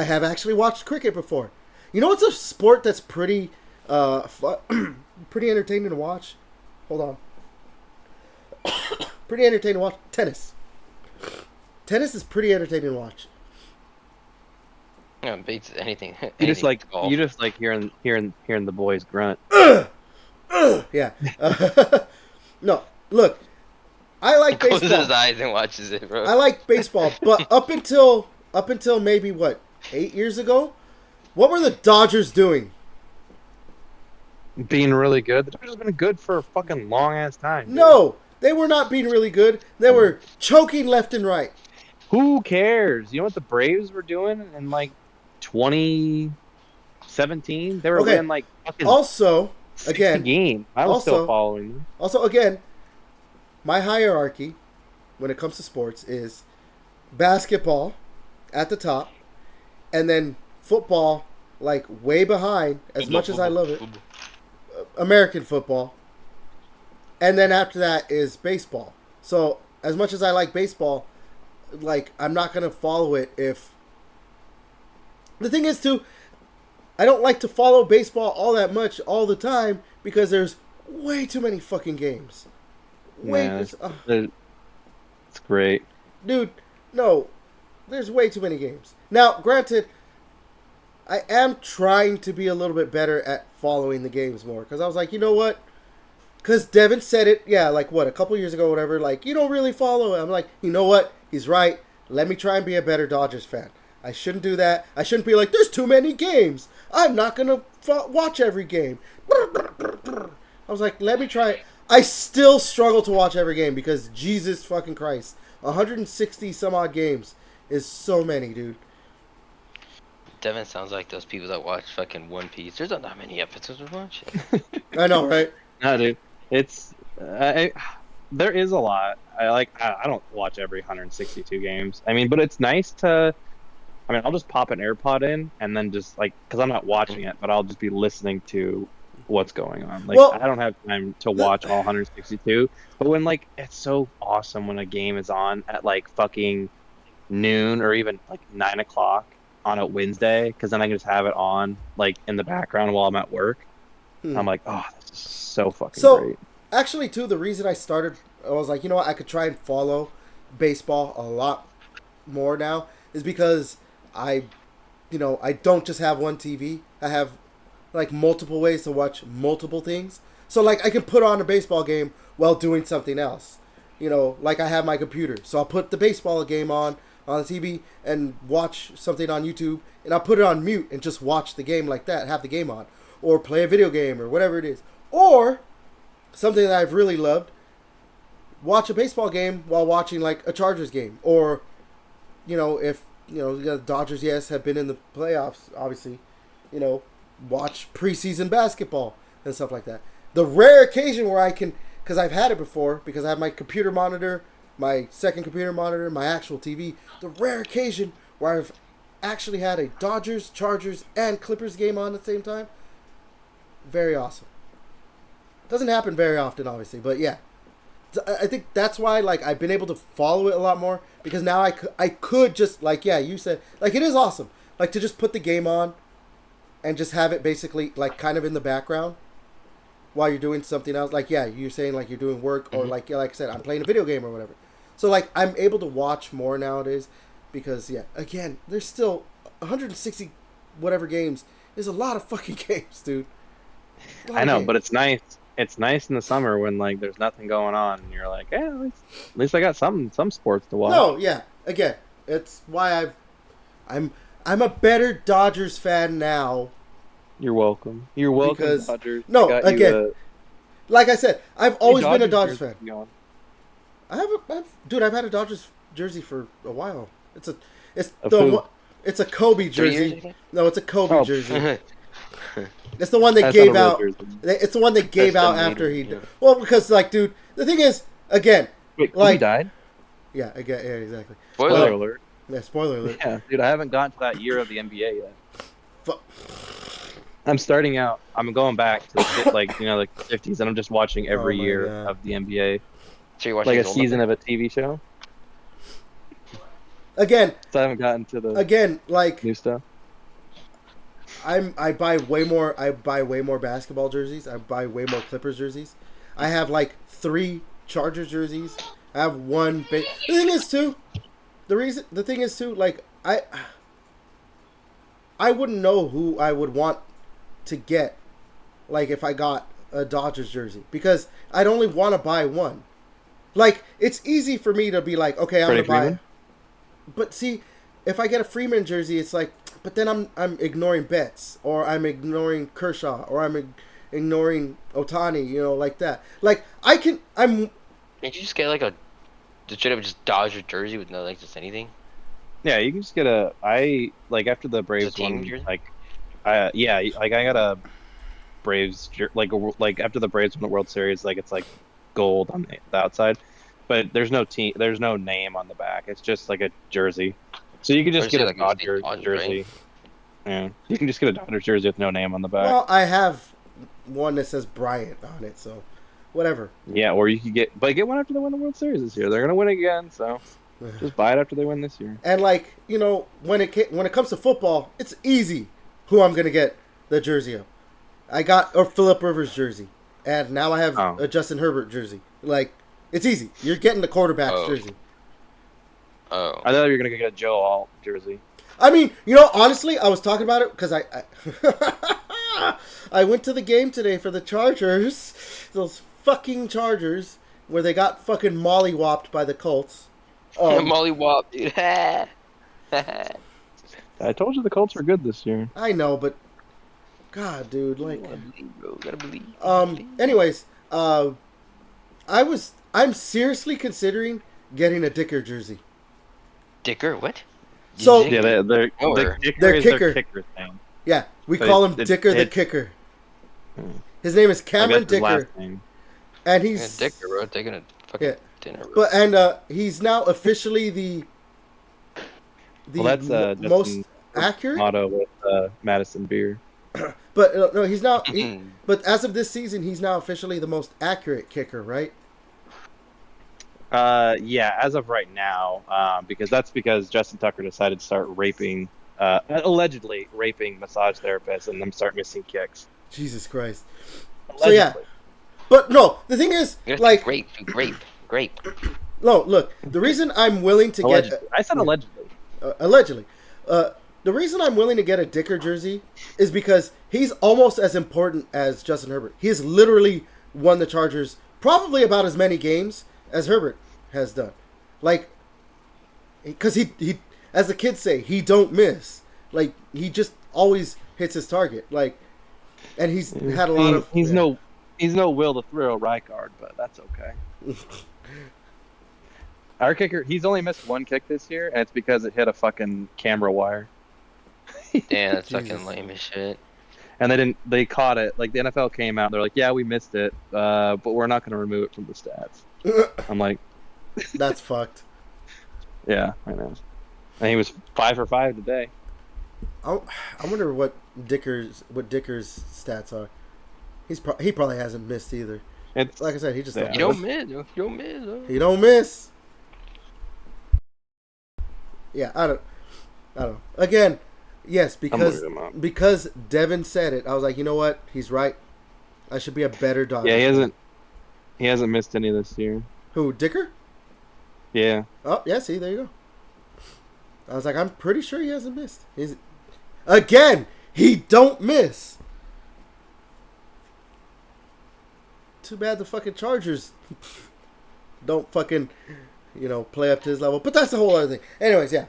have actually watched cricket before. You know what's a sport that's pretty pretty entertaining to watch? Hold on. Pretty entertaining to watch. Tennis. Tennis is pretty entertaining to watch. Yeah, beats anything. You just like hearing the boys grunt. Yeah. No, look. I like baseball. Closes his eyes and watches it, bro. I like baseball, but up until maybe 8 years ago, what were the Dodgers doing? Being really good. The Dodgers have been good for a fucking long ass time. Dude. No, they were not being really good. They were choking left and right. Who cares? You know what the Braves were doing in like 2017? They were winning like fucking game. I was still following them. Also, again, my hierarchy when it comes to sports is basketball at the top, and then football like way behind. As much as I love it, American football, and then after that is baseball. So as much as I like baseball, like I'm not gonna follow it if. The thing is too, I don't like to follow baseball all that much all the time because there's way too many fucking games. Yeah, it's great. Dude, no, there's way too many games. Now, granted, I am trying to be a little bit better at following the games more because I was like, you know what? Because Devin said it, yeah, like what, a couple years ago, whatever. Like, you don't really follow it. I'm like, you know what? He's right. Let me try and be a better Dodgers fan. I shouldn't do that. I shouldn't be like, there's too many games. I'm not going to watch every game. I was like, let me try it. I still struggle to watch every game because Jesus fucking Christ. 160 some odd games is so many, dude. Devin sounds like those people that watch fucking One Piece. There's not that many episodes to watch. I know, right? No, dude, it's there is a lot. I don't watch every 162 games. I mean, but it's nice to. I mean, I'll just pop an AirPod in and then just like, because I'm not watching it, but I'll just be listening to what's going on. Like, Well, I don't have time to watch all 162. But when like, it's so awesome when a game is on at like fucking noon or even like 9 o'clock on a Wednesday, because then I can just have it on like in the background while I'm at work. I'm like, oh, this is so fucking great. Actually, too, the reason I started, I was like, you know what, I could try and follow baseball a lot more now is because I don't just have one TV. I have like multiple ways to watch multiple things. So like I can put on a baseball game while doing something else. You know, like I have my computer. So I'll put the baseball game on the TV and watch something on YouTube, and I'll put it on mute and just watch the game like that, have the game on, or play a video game or whatever it is. Or something that I've really loved, watch a baseball game while watching like a Chargers game, or if the Dodgers, yes, have been in the playoffs, obviously, watch preseason basketball and stuff like that. The rare occasion where I can, because I've had it before, because I have my computer monitor, my second computer monitor, my actual TV, the rare occasion where I've actually had a Dodgers, Chargers, and Clippers game on at the same time, very awesome. Doesn't happen very often, obviously, but yeah. I think that's why, like, I've been able to follow it a lot more, because now I could just, like, yeah, you said, like, it is awesome, like, to just put the game on and just have it basically, like, kind of in the background while you're doing something else. Like, yeah, you're saying, like, you're doing work, or, like I said, I'm playing a video game or whatever. So, like, I'm able to watch more nowadays because, yeah, again, there's still 160 whatever games. There's a lot of fucking games, dude. I know, but it's nice. It's nice in the summer when like there's nothing going on and you're like, at least I got some sports to watch. No, yeah. Again, it's why I'm a better Dodgers fan now. You're welcome. You're welcome, because, Dodgers. No, again, like I said, I've always been a Dodgers fan. I've had a Dodgers jersey for a while. It's a Kobe jersey. No, it's a Kobe jersey. It's the one that gave out. It's the one that gave out after he. Yeah. Well, because like, dude, the thing is, again, wait, like, he died. Yeah, again, yeah, exactly. Spoiler alert. Yeah, spoiler alert. Yeah, dude, I haven't gotten to that year of the NBA yet. I'm starting out. I'm going back to the, like the 50s, and I'm just watching every year of the NBA. So you're watching like a season of a TV show. Again, so I haven't gotten to the like new stuff. I buy way more basketball jerseys. I buy way more Clippers jerseys. I have like 3 Chargers jerseys. I have 1. The thing is too, like I wouldn't know who I would want to get, like if I got a Dodgers jersey, because I'd only want to buy 1. Like it's easy for me to be like, okay, I'm gonna buy. But see, if I get a Freeman jersey, it's like, but then I'm ignoring Betts, or I'm ignoring Kershaw, or I'm ignoring Ohtani, like that. Like can't you just get like a straight up just Dodger jersey with no like just anything? Yeah, you can just get after the Braves one, I got a Braves like after the Braves won the World Series, like it's like gold on the outside, but there's no name on the back. It's just like a jersey. So you could just get a Dodger jersey. Right? Yeah, you can just get a Dodgers jersey with no name on the back. Well, I have one that says Bryant on it, so whatever. Yeah, or you could get one after they win the World Series this year. They're gonna win again, so just buy it after they win this year. And like when it comes to football, it's easy who I'm gonna get the jersey of. I got a Phillip Rivers jersey, and now I have a Justin Herbert jersey. Like it's easy. You're getting the quarterback's jersey. Oh. I thought you were gonna get a Joe Alt jersey. I mean, honestly, I was talking about it because I I went to the game today for the Chargers, those fucking Chargers, where they got fucking mollywopped by the Colts. Molly Wop, dude. I told you the Colts were good this year. I know, but God, dude, like, gotta believe. Anyways, I'm seriously considering getting a Dicker jersey. Dicker, what? So Yeah, they're Their Their kicker. kicker's name. yeah, we So call him it's- Dicker the it's- Kicker. Hmm. His name is Like, Cameron that's his last Dicker, name. and Yeah, he's Dicker, bro. Taking a fucking Yeah. dinner, bro. but he's now officially the Well, that's most Justin accurate. motto with Madison Beer. But no, he's now. But as of this season, he's now officially the most accurate kicker, right? Yeah, as of right now, because Justin Tucker decided to start allegedly raping massage therapists, and them start missing kicks. Jesus Christ. Allegedly. So yeah, but no, the thing is, like, grape. no, look, the reason I'm willing to Allegedly. get I said allegedly. allegedly, the reason I'm willing to get a Dicker jersey is because he's almost as important as Justin Herbert. He has literally won the Chargers probably about as many games as Herbert has done. Like, because he, as the kids say, he don't miss. Like, he just always hits his target. Like, and he's had a lot of. He's no Will the Thrill Rijkaard, but that's okay. Our kicker, he's only missed one kick this year, and it's because it hit a fucking camera wire. Damn, that's Jesus. fucking lame as shit. And they caught it. Like, the NFL came out, they're like, yeah, we missed it, but we're not going to remove it from the stats. I'm like, That's fucked. yeah, I know. And he was 5 for 5 today. I wonder what Dicker's stats are. He probably hasn't missed either. It's Like I said, he just Yeah. You don't miss. You don't miss. Though. He don't miss. Yeah, I don't know. Again, yes, because Devin said it. I was like, you know what? He's right. I should be a better dog. Yeah, he hasn't missed any this year. Who, Dicker? Yeah. Oh, yeah. See, there you go. I was like, I'm pretty sure he hasn't missed. Again, he don't miss. Too bad the fucking Chargers don't fucking, play up to his level. But that's a whole other thing. Anyways, yeah.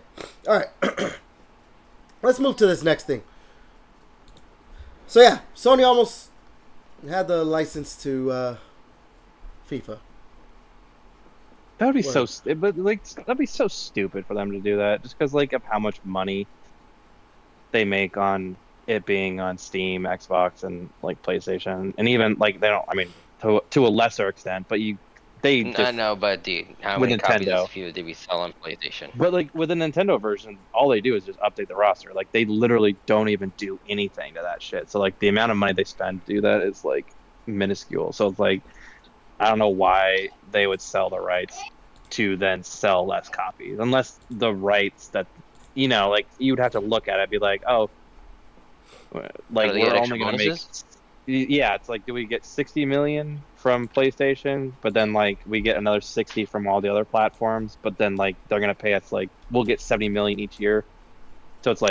All right. Let's move to this next thing. So, yeah. Sony almost had the license to FIFA. That would be What? that'd be so stupid for them to do that, just because of how much money they make on it being on Steam, Xbox, and PlayStation, and even they don't. I mean, to a lesser extent, but they just. I know, but dude, how with many copies Nintendo. of FIFA did we sell on PlayStation? But with the Nintendo version, all they do is just update the roster. They literally don't even do anything to that shit. So the amount of money they spend to do that is minuscule. So it's I don't know why they would sell the rights to then sell less copies, unless the rights that you'd have to look at it and be like, oh, Are they we're get only extra going to make. bonuses? Yeah, it's do we get 60 million from PlayStation, but then we get another 60 from all the other platforms, but then they're gonna pay us we'll get 70 million each year. So it's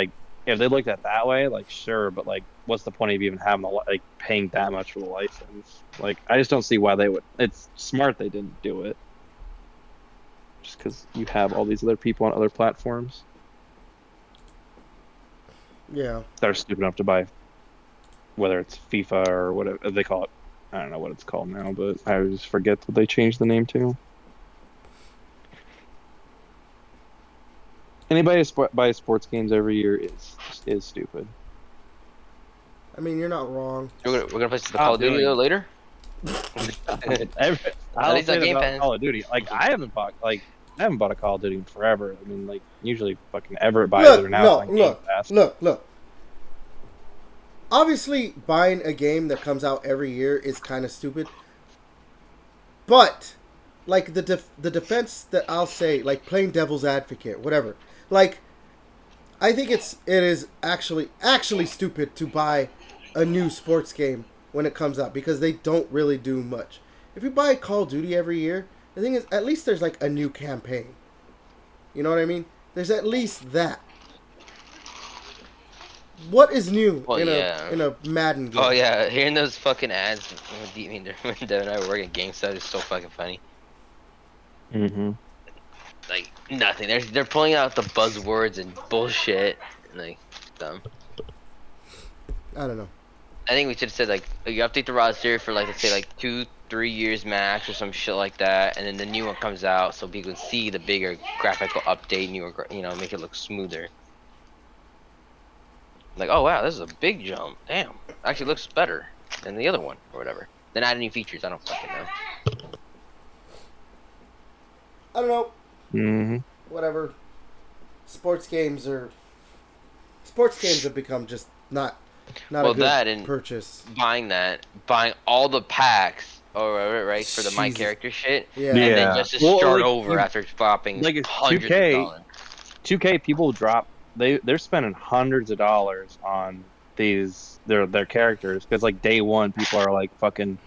if they looked at it that way, sure, but what's the point of even having paying that much for the license? I just don't see why they would. It's smart they didn't do it, just because you have all these other people on other platforms Yeah. that are stupid enough to buy, whether it's FIFA or whatever they call it. I don't know what it's called now, but I always forget what they changed the name to. Anybody who buys sports games every year is stupid. I mean, you're not wrong. We're gonna play the Call of Duty later. I'll least say on that Game about Pass. Call of Duty. I haven't bought a Call of Duty in forever. I mean, usually fucking Everett buys it or now it's on Game Pass. Look. obviously buying a game that comes out every year is kind of stupid. But like the defense that I'll say, like playing devil's advocate, whatever. Like I think it is actually stupid to buy a new sports game when it comes out because they don't really do much. If you buy Call of Duty every year, the thing is at least there's like a new campaign. You know what I mean? There's at least that. What is new Well, in yeah. a Madden game? Oh yeah, hearing those fucking ads when Devin and I were working at GameStop is so fucking funny. Mm-hmm. Like nothing. They're pulling out the buzzwords and bullshit. Like dumb. I don't know. I think we should have said like you update the roster for like let's say like 2-3 years max or some shit like that, and then the new one comes out so people can see the bigger graphical update, make it look smoother. Like, oh wow, this is a big jump. Damn, actually looks better than the other one or whatever. Then add any features. I don't fucking know. I don't know. Mm-hmm. Whatever. Sports games have become just not Well, a good that and purchase. Buying all the packs or whatever, right, for the my Jesus. character shit, Yeah. and then Yeah. just to Well, start like, over after flopping like it's hundreds 2K. of dollars. 2K people drop. They're spending hundreds of dollars on their characters because like day one people are like fucking.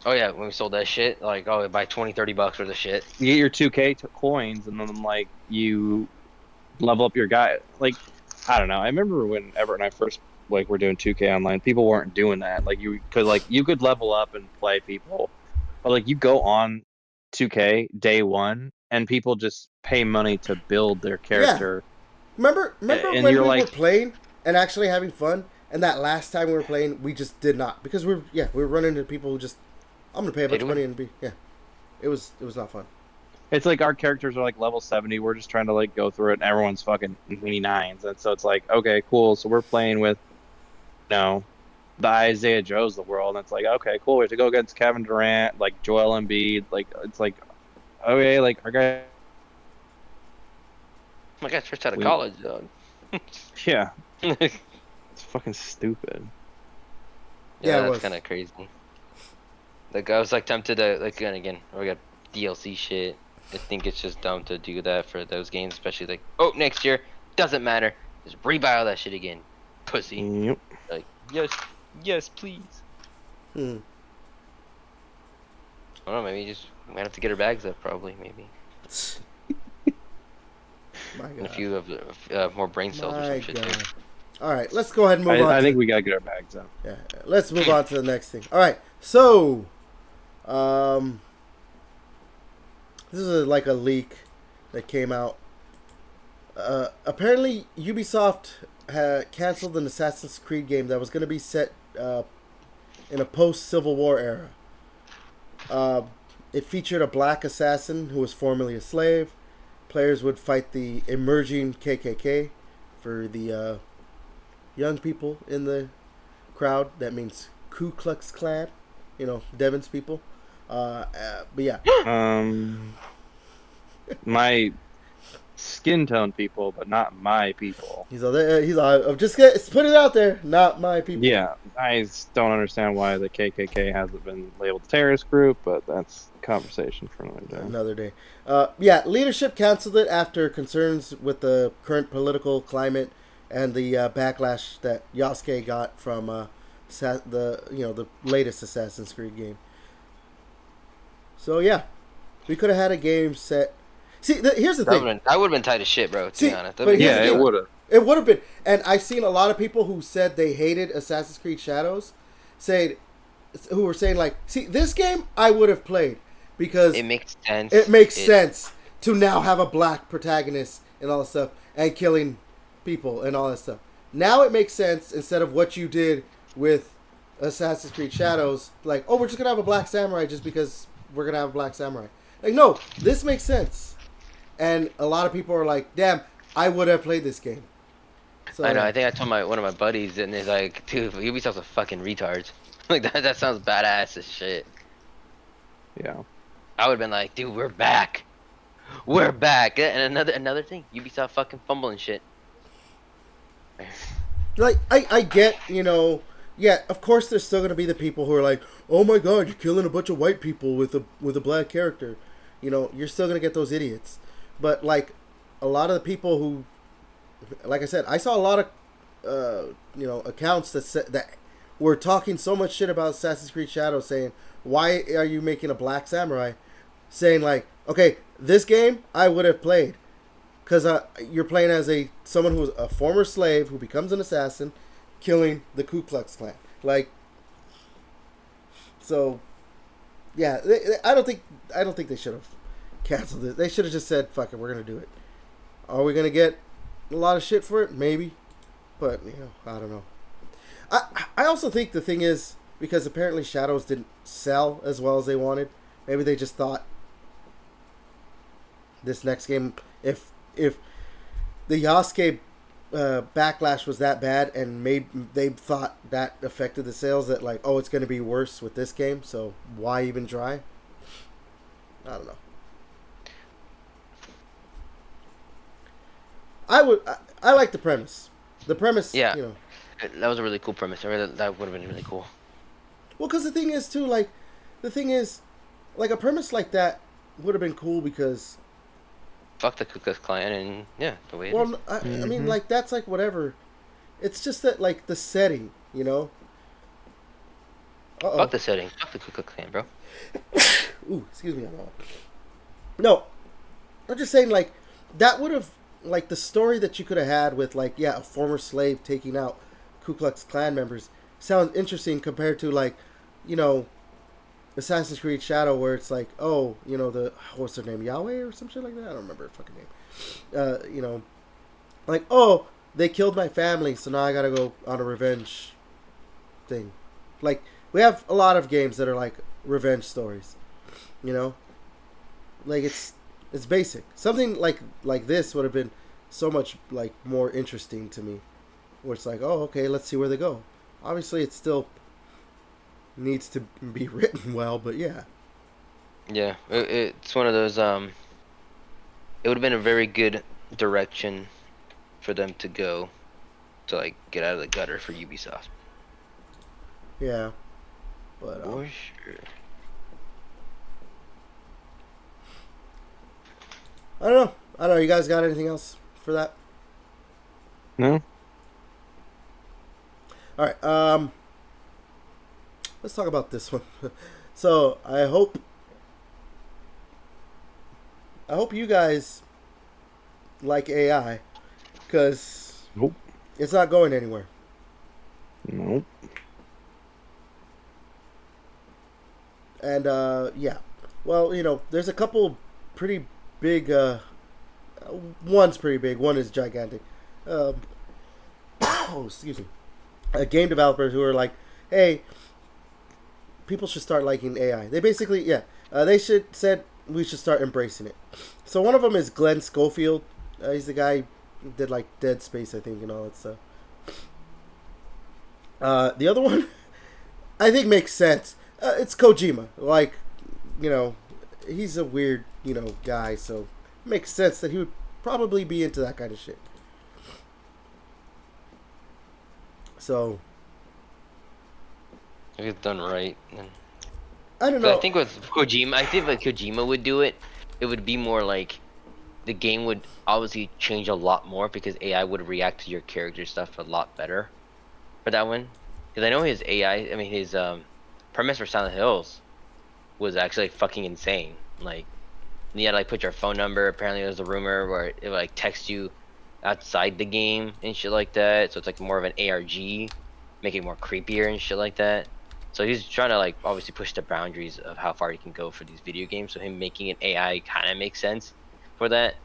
Oh yeah, when we sold that shit, like buy $20-$30 worth of shit. You get your 2K coins and then like you level up your guy. Like I don't know. I remember when Everett and I first like were doing 2K online, people weren't doing that. Like you could level up and play people, but like you go on 2K day one and people just pay money to build their character. Remember And when we you're were like- playing and actually having fun, and that last time we were playing, we just did not because we were running into people who just I'm gonna pay a bunch of money and be It was not fun. It's like our characters are like level 70. We're just trying to like go through it, and everyone's fucking 29s, and so it's like okay, cool. So we're playing with, the Isaiah Joes of the world, and it's like okay, cool. We have to go against Kevin Durant, like Joel Embiid. Like it's like okay, like our guy. My guy's first out of college, dog. Yeah, it's fucking stupid. Yeah, it that's was. kind of crazy. Like I was like tempted to like again, we got DLC shit. I think it's just dumb to do that for those games, especially like next year doesn't matter. Just rebuy all that shit again, pussy. Yep. Like yes, please. Hmm. I don't know, maybe just might have to get her bags up, probably maybe. My And a God. few of more brain cells or My some shit too. God. All right, let's go ahead and move on. I think we gotta get our bags up. Yeah, let's move on to the next thing. All right, so, this is like a leak that came out. Apparently, Ubisoft had canceled an Assassin's Creed game that was going to be set in a post-Civil War era. It featured a black assassin who was formerly a slave. Players would fight the emerging KKK for the young people in the crowd. That means Ku Klux Klan, Devin's people. But yeah, My skin tone people, but not my people. he's all, just put it out there, not my people. Yeah, I just don't understand why the KKK hasn't been labeled a terrorist group, but that's a conversation for another day. Another day. Yeah, leadership canceled it after concerns with the current political climate and the backlash that Yasuke got from the latest Assassin's Creed game. So yeah, we could have had a game set. See, here's the thing. That would have been tight as shit, bro. To be honest, but here's Yeah, the it thing. would have. It would have been, and I've seen a lot of people who said they hated Assassin's Creed Shadows, who were saying like, see, this game I would have played because it makes sense. it makes sense to now have a black protagonist and all that stuff and killing people and all that stuff. Now it makes sense instead of what you did with Assassin's Creed Shadows, like, oh, we're just gonna have a black samurai just because we're gonna have a black samurai. Like, no, this makes sense, and a lot of people are like, damn, I would have played this game. So, I know. I think I told one of my buddies, and he's like, "Dude, Ubisoft's a fucking retard." Like that. That sounds badass as shit. Yeah. I would have been like, "Dude, we're back. We're back." And another thing, Ubisoft fucking fumbling shit. like I get, you yeah, of course, there's still gonna be the people who are like, "Oh my God, you're killing a bunch of white people with a black character." You know, you're still gonna get those idiots. But like, a lot of the people who, like I said, I saw a lot of, accounts that said that were talking so much shit about Assassin's Creed Shadows, saying, "Why are you making a black samurai?" Saying like, "Okay, this game I would have played, because you're playing as someone who's a former slave who becomes an assassin, killing the Ku Klux Klan." Like, so, yeah, I don't think they should have canceled it. They should have just said, "Fuck it, we're gonna do it." Are we gonna get a lot of shit for it? Maybe, but I don't know. I also think the thing is, because apparently Shadows didn't sell as well as they wanted. Maybe they just thought this next game, if the Yasuke backlash was that bad, and they thought that affected the sales, that like, oh, it's going to be worse with this game, so why even try? I don't know. I like the premise. The premise, Yeah. That was a really cool premise. That would have been really cool. Well, because the thing is, like a premise like that would have been cool because. Fuck the Ku Klux Klan and yeah, the way it is. Well, I mean, like that's like whatever. It's just that like the setting, Fuck the setting. Fuck the Ku Klux Klan, bro. Ooh, excuse me. No, I'm just saying like that would have like the story that you could have had with like a former slave taking out Ku Klux Klan members sounds interesting compared to like, Assassin's Creed Shadow, where it's like, oh, what's their name, Yahweh or some shit like that? I don't remember her fucking name. Like, oh, they killed my family, so now I gotta go on a revenge thing. Like, we have a lot of games that are like revenge stories, like it's basic. Something like this would have been so much like more interesting to me, where it's like, oh, okay, let's see where they go. Obviously, it's still needs to be written well, but yeah. Yeah, it's one of those. It would have been a very good direction for them to go to like get out of the gutter for Ubisoft. Yeah, but For sure. I don't know. You guys got anything else for that? No. All right. Let's talk about this one. So I hope you guys like AI, because Nope. it's not going anywhere. Nope. And yeah, well, there's a couple pretty big. One's pretty big. One is gigantic. Oh, excuse me. Game developers who are like, hey, people should start liking AI. They basically, they said we should start embracing it. So one of them is Glenn Schofield. He's the guy who did like Dead Space, I think, and all that stuff. The other one, I think makes sense. It's Kojima. Like, he's a weird, guy, so it makes sense that he would probably be into that kind of shit. So, If it's done right. I don't know. I think with Kojima, I think if Kojima would do it, it would be more like the game would obviously change a lot more because AI would react to your character stuff a lot better for that one. Because I know his AI, I mean his premise for Silent Hills was actually fucking insane. Like, you had to like put your phone number. Apparently, there was a rumor where it would like text you outside the game and shit like that. So it's like more of an ARG, make it more creepier and shit like that. So he's trying to like obviously push the boundaries of how far he can go for these video games. So him making an AI kind of makes sense for that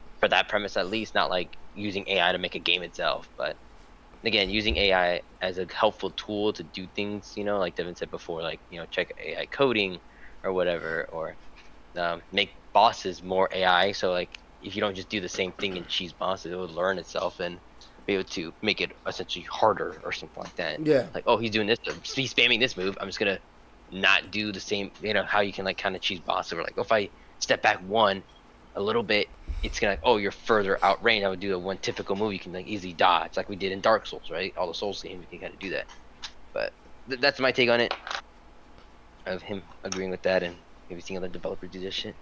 premise at least. Not like using AI to make a game itself, but again, using AI as a helpful tool to do things. Like Devin said before, like check AI coding or whatever, or make bosses more AI. So like if you don't just do the same thing and cheese bosses, it would learn itself and be able to make it essentially harder or something like that. Yeah. Like, oh, he's doing this, he's spamming this move, I'm just gonna not do the same. How you can like kind of cheese bosses, or like, oh, if I step back a little bit, it's gonna, oh, you're further out range. I would do the one typical move you can like easily dodge, like we did in Dark Souls, right? All the Souls games, we can kind of do that. But that's my take on it. Of him agreeing with that and maybe seeing other developers do this shit.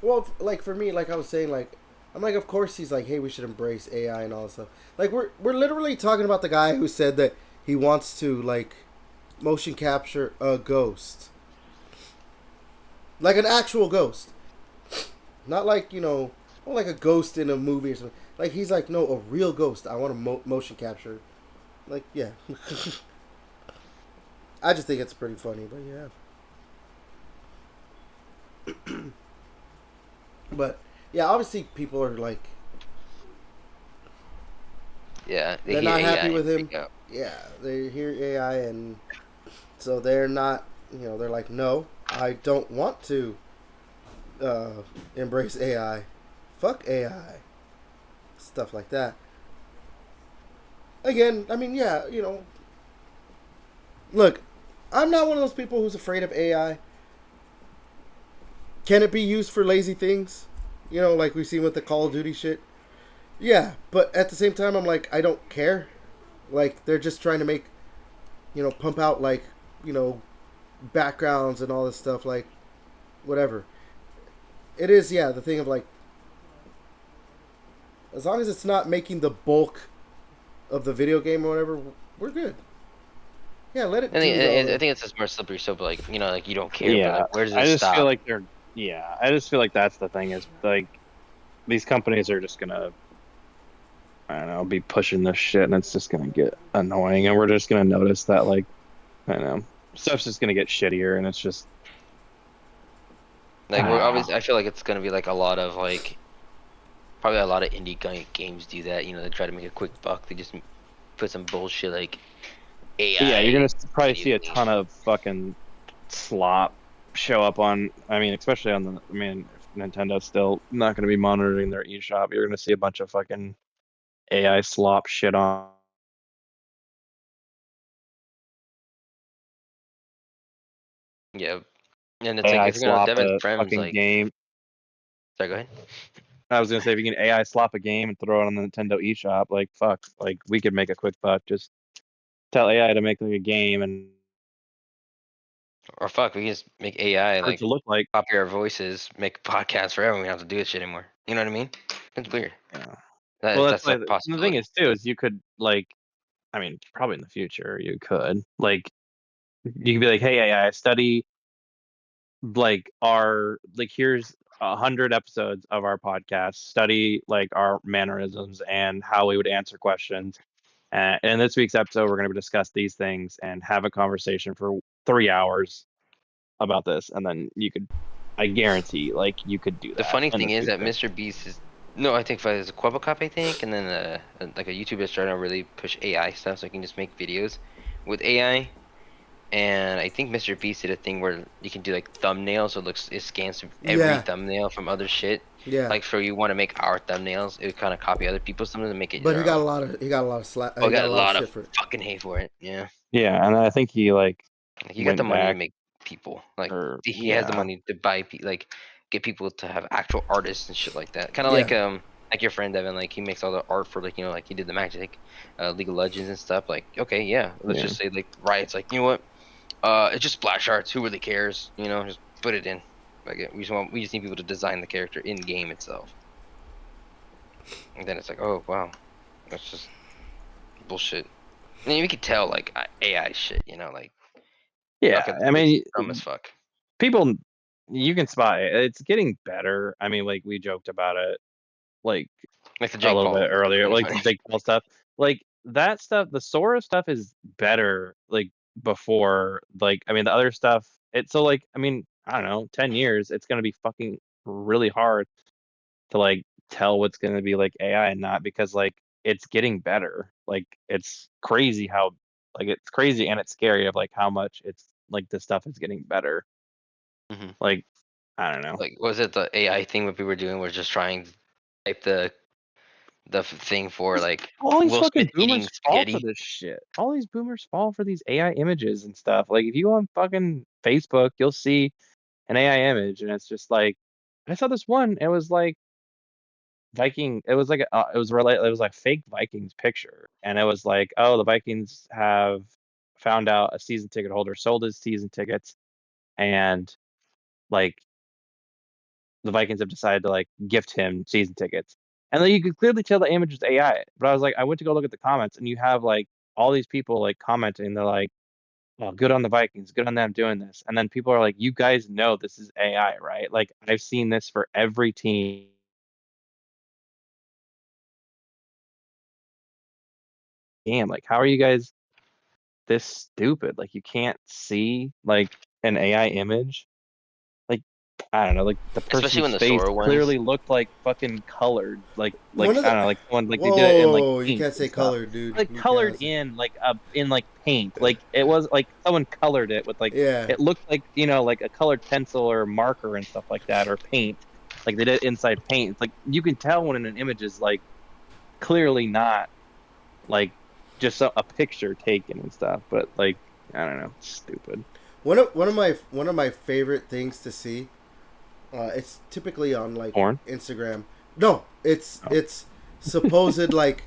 Well, like for me, like I was saying, like I'm like, of course he's like, hey, we should embrace AI and all this stuff. Like we're literally talking about the guy who said that he wants to like motion capture a ghost, like an actual ghost, not like like a ghost in a movie or something. Like he's like, no, a real ghost. I want to motion capture. Like yeah, I just think it's pretty funny, but yeah. But yeah, obviously people are like, Yeah, they they're hear not AI happy with and him. freak out. Yeah, they hear AI and so they're not. They're like, no, I don't want to uh, embrace AI. Fuck AI. Stuff like that. Again, I mean, yeah, look, I'm not one of those people who's afraid of AI. Can it be used for lazy things? Like we've seen with the Call of Duty shit. Yeah, but at the same time, I'm like, I don't care. Like they're just trying to make, pump out like, you know, backgrounds and all this stuff. Like, whatever. It is, yeah, the thing of like, as long as it's not making the bulk of the video game or whatever, we're good. Yeah, let it I think do all I the. think it's just more slippery slope. Like like you don't care, but Yeah, like where does I it just feel stop? like they're. Yeah, I just feel like that's the thing is like these companies are just gonna, I don't know, be pushing this shit, and it's just gonna get annoying, and we're just gonna notice that like, I don't know, stuff's just gonna get shittier, and it's just, I Like we're don't always. know. I feel like it's gonna be like a lot of like probably a lot of indie games do that. They try to make a quick buck. They just put some bullshit like Yeah, you're AI gonna probably video see a game. ton of fucking slop show up on. I mean, especially on the. I mean, if Nintendo's still not gonna be monitoring their eShop, you're gonna see a bunch of fucking AI slop shit on. Yeah, and it's like AI if you're gonna slop dev as a friends, fucking like game. sorry, go ahead. I was gonna say if you can AI slop a game and throw it on the Nintendo eShop, like fuck, like we could make a quick buck. Just tell AI to make like a game and Or fuck, we can just make AI for it like to look like. copy our voices, make podcasts forever. We don't have to do this shit anymore. You know what I mean? It's weird. Yeah. Well, that's That's a why the thing possibility. is too is you could like, I mean, probably in the future you could like you could be like, hey AI, study like our like here's 100 episodes of our podcast. Study like our mannerisms and how we would answer questions. In this week's episode, we're going to discuss these things and have a conversation for 3 hours about this, and then you could, I guarantee, like you could do The that funny in the thing is that future. Mr. Beast is no, I think there's a Quabacop, I think, and then like a YouTuber is trying to really push AI stuff, so I can just make videos with AI. And I think Mr. Beast did a thing where you can do like thumbnails, so it scans through every Yeah, thumbnail from other shit. yeah. Like, so you want to make our thumbnails, it would kind of copy other people's thumbnails and make it But your own. he got a lot of slack. Oh, He got got a a lot of lot of shit for it. fucking hate for it. Yeah, Yeah, and I think he like like you got the went money to back make people. Like or he has the yeah, money to buy like get people to have actual artists and shit like that. Kind of Yeah, like your friend Evan, like he makes all the art for like like he did the Magic, League of Legends and stuff. Like okay, yeah, let's yeah, just say like Riot's like you know what, it's just splash arts. Who really cares? Just put it in. Like we just need people to design the character in game itself. And then it's like oh wow, that's just bullshit. I mean, we could tell like AI shit. Like yeah. okay, I it's mean, dumb as fuck. people, you can spot it. It's getting better. I mean, like we joked about it, like Like the a Jake little Paul bit thing. It's earlier, kind of like the funny. Jake Paul stuff, like that stuff. The Sora stuff is better. Like before, like I mean, the other stuff. It's so like I mean, I don't know, 10 years. It's gonna be fucking really hard to like tell what's going to be like AI and not because like it's getting better. Like it's crazy how like it's crazy and it's scary of like how much it's like this stuff is getting better. hmm Like I don't know. Like, was it the AI thing what we were doing? Was just trying to type the thing for like All these Will Smith fucking eating boomers fall for spaghetti. this shit. All these boomers fall for these AI images and stuff. Like if you go on fucking Facebook, you'll see an AI image and it's just like I saw this one. It was like Viking. It was like it was related. It was like fake Vikings picture, and it was like, oh, the Vikings have found out a season ticket holder sold his season tickets, and like the Vikings have decided to like gift him season tickets. And then you could clearly tell the image is AI. But I was like, I went to go look at the comments, and you have like all these people like commenting. They're like, "Oh, good on the Vikings, good on them doing this." And then people are like, "You guys know this is AI, right? Like I've seen this for every team." Damn, like how are you guys this stupid? Like you can't see like an AI image? Like I don't know, like the Especially when person's the face Sora ones. clearly looked like fucking colored, like One I of don't the know, like someone like they did it in like whoa, you paint can't say and stuff. colored, dude. Like You colored cannot say- in like paint. Like it was like someone colored it with like Yeah, it looked like, you know, like a colored pencil or marker and stuff like that or paint. Like they did inside paint. It's like you can tell when an image is like clearly not like just a picture taken and stuff, but like I don't know, it's stupid. one of my favorite things to see. It's typically on like Porn? Instagram. No, Oh. it's supposed like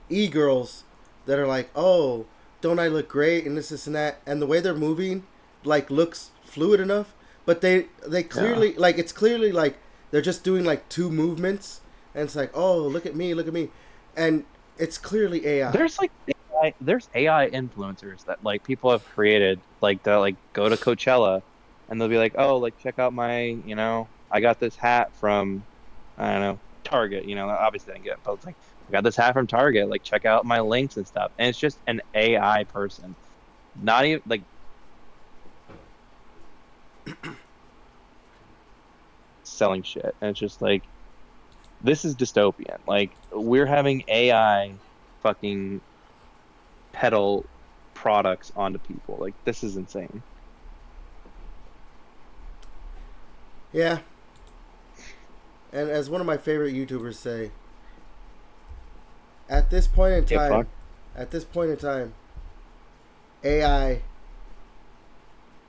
e-girls that are like, oh, don't I look great and this and that, and the way they're moving like looks fluid enough, but they clearly like it's clearly like they're just doing like two movements, and it's like, oh, look at me, and it's clearly AI. There's AI influencers that like people have created like that like go to Coachella and they'll be like, oh, like check out my, you know, I got this hat from I don't know, Target, you know, obviously I didn't get it, but it's like I got this hat from Target, like check out my links and stuff. And it's just an AI person. Not even like selling shit. And it's just like this is dystopian. Like we're having AI fucking peddle products onto people. Like this is insane. Yeah, and as one of my favorite YouTubers say, at this point in Yeah, time, fuck. at this point in time, AI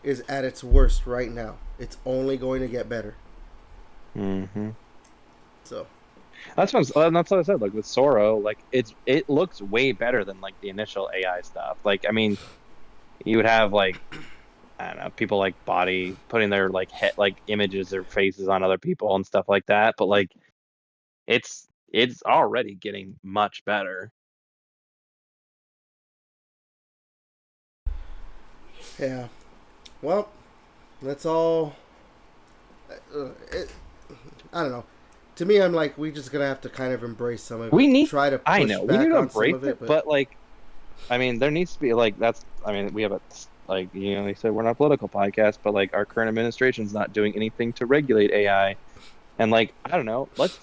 is at its worst right now. It's only going to get better. Mm-hmm. So That's what I said. Like with Soro, like it looks way better than like the initial AI stuff. Like I mean, you would have like I don't know people like body putting their like head like images or faces on other people and stuff like that. But like it's already getting much better. yeah, well, that's all. It, I don't know. To me, I'm like, we just gonna have to kind of embrace some of We it. need. Try to I push know we back need to on some embrace of it, it, but like I mean, there needs to be like that's. I mean, we have a like you know they said we're not a political podcast, but like our current administration's not doing anything to regulate AI. And like I don't know, let's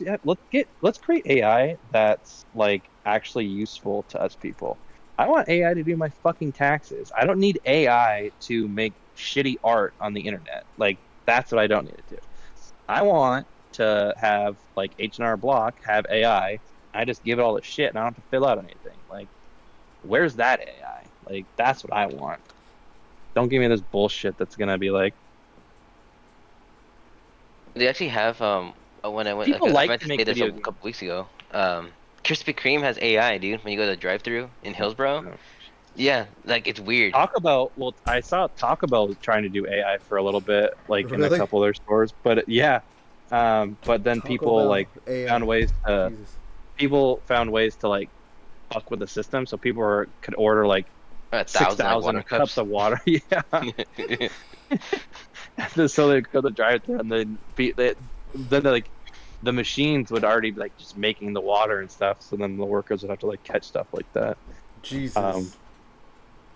create AI that's like actually useful to us people. I want AI to do my fucking taxes. I don't need AI to make shitty art on the internet. Like that's what I don't need it to. I want to have like H&R Block have AI. I just give it all the shit and I don't have to fill out anything. Like where's that AI? Like that's what I want. Don't give me this bullshit that's gonna be like They actually have when I went people I like meant to to say make this video a games. couple weeks ago. Krispy Kreme has AI, dude. When you go to the drive-through in Hillsboro, Oh. yeah, like it's weird. Taco Bell, well, I saw Taco Bell trying to do AI for a little bit, like in a really. couple of their stores, but yeah. But then Taco Bell AI. Jesus. people found ways to like fuck with the system, so people could order like 1,000 like water 6,000 cups cups. of water. Yeah, so they go to the drive-thru and then like the machines would already be like just making the water and stuff, so then the workers would have to like catch stuff like that. Um, Jesus.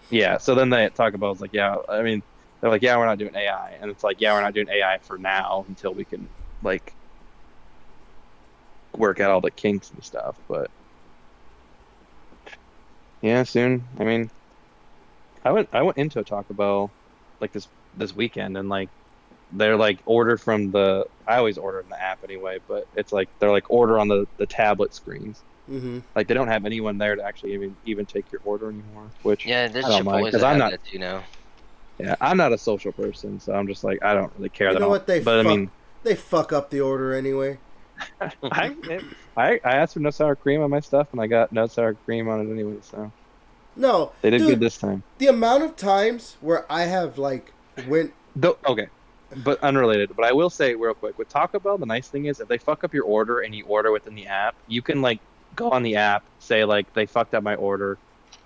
Yeah, so then they talk about it's like, yeah, I mean, they're like, yeah, we're not doing AI, and it's like, yeah, we're not doing AI for now until we can like work out all the kinks and stuff. But yeah, soon. I mean, I went into a Taco Bell like this weekend, and like they're like order from the I always order in the app anyway, but it's like they're like order on the tablet screens. Mm-hmm. Like they don't have anyone there to actually even take your order anymore, which Yeah, there's I don't mind Chipotle's because that I'm have not. that too now. Yeah, I'm not a social person, so I'm just like I don't really care You that know all. what? But I mean, They fuck up the order anyway. I asked for no sour cream on my stuff, and I got no sour cream on it anyway. So No, they did good dude, this time. the amount of times where I have like went. Though, okay, but unrelated. But I will say real quick with Taco Bell, the nice thing is if they fuck up your order and you order within the app, you can like go on the app, say like they fucked up my order,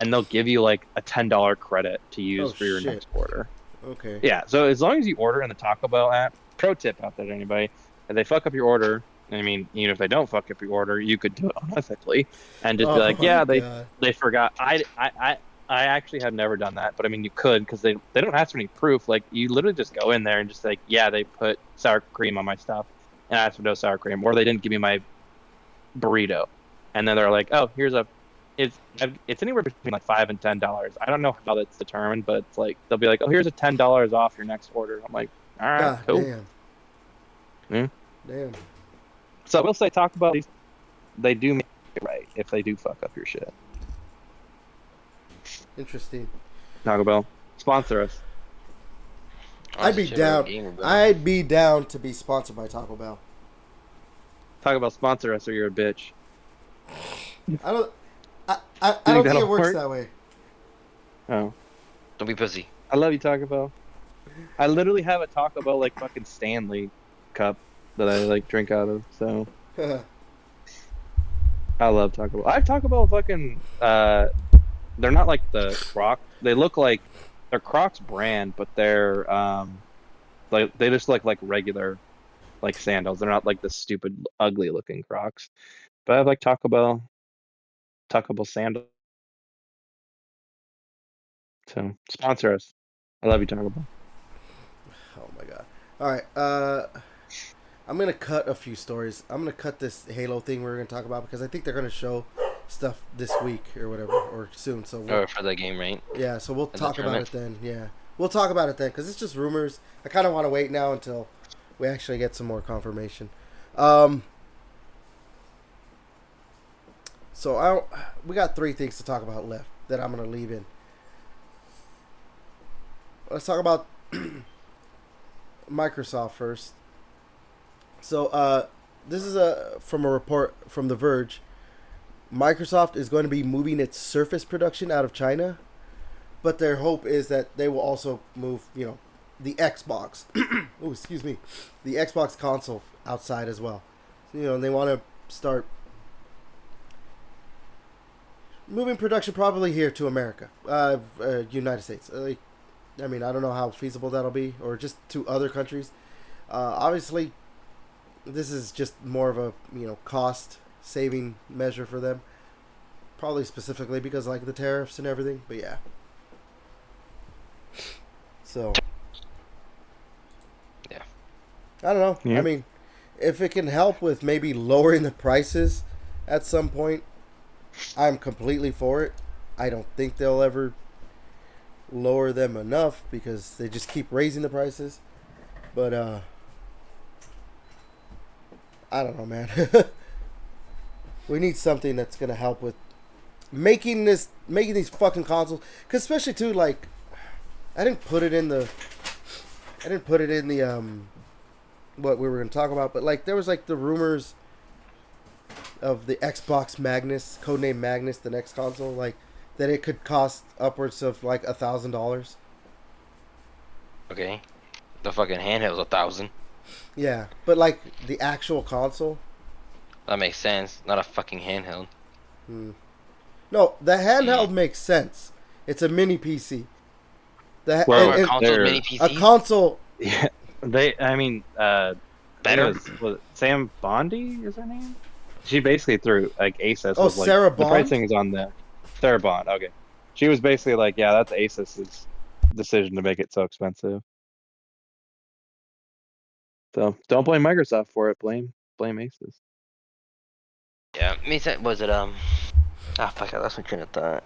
and they'll give you like a $10 credit to Oh use for your shit. next order. Okay. Yeah, so as long as you order in the Taco Bell app, pro tip out there to anybody, if they fuck up your order, I mean, even if they don't fuck up your order, you could do it unethically and just be Oh like, my yeah, god. they forgot. I actually have never done that, but I mean, you could because they don't ask for any proof. Like you literally just go in there and just like, yeah, they put sour cream on my stuff, and I asked for no sour cream, or they didn't give me my burrito, and then they're like, oh, here's a it's anywhere between like $5 and $10. I don't know how that's determined, but it's like they'll be like, "Oh, here's a $10 off your next order." I'm like, "All right, God cool." damn. Yeah. Damn. So I will say, Taco Bell, they do make it right if they do fuck up your shit. Interesting. Taco Bell, sponsor us. I'd be down. I'd be down to be sponsored by Taco Bell. Taco Bell, sponsor us, or you're a bitch. I don't. I think don't think that'll it works work? that way. Oh, Don't be pussy. I love you, Taco Bell. I literally have a Taco Bell like fucking Stanley cup that I like drink out of. So I love Taco Bell. I have Taco Bell fucking. They're not like the Croc. They look like they're Crocs brand, but they're like they just look like regular like sandals. They're not like the stupid ugly looking Crocs. But I have like Taco Bell sandals. So sponsor us. I love you, Taco Bell. Oh my god. All right. I'm gonna cut a few stories. I'm gonna cut this Halo thing we're gonna talk about because I think they're gonna show stuff this week or whatever or soon. So Or for the game, right? yeah. So we'll the talk about it tournament? then. Yeah, we'll talk about it then because it's just rumors. I kind of want to wait now until we actually get some more confirmation. So we got three things to talk about left that I'm gonna leave in. Let's talk about Microsoft first. So this is from a report from The Verge. Microsoft is going to be moving its Surface production out of China, but their hope is that they will also move, the Xbox. Oh, excuse me, the Xbox console outside as well. And they want to start moving production probably here to America, United States. I mean, I don't know how feasible that'll be, or just to other countries. Obviously, this is just more of a cost saving measure for them, probably specifically because like the tariffs and everything. But yeah, so Yeah. I don't know. Yeah. I mean, if it can help with maybe lowering the prices at some point, I'm completely for it. I don't think they'll ever lower them enough because they just keep raising the prices. But I don't know, man. We need something that's gonna help with making these fucking consoles. Cause especially too, like, I didn't put it in the what we were gonna talk about, but like there was like the rumors of the Xbox Magnus, codename Magnus, the next console, like that it could cost upwards of like $1,000. Okay. The fucking handheld's 1,000. Yeah, but like the actual console. That makes sense. Not a fucking handheld. No, the handheld makes sense. It's a mini PC. Well, Or a console they're- mini a PC. console. Yeah, I mean, I think Better? was it Sam Bondi is her name? She basically threw like Asus. Oh, was like, Sarah the Bond? pricing is on the Sarah Bond. Okay, she was basically like, yeah, that's Asus's decision to make it so expensive. So don't blame Microsoft for it. Blame Asus. Yeah. Was it fuck, I lost my train of thought.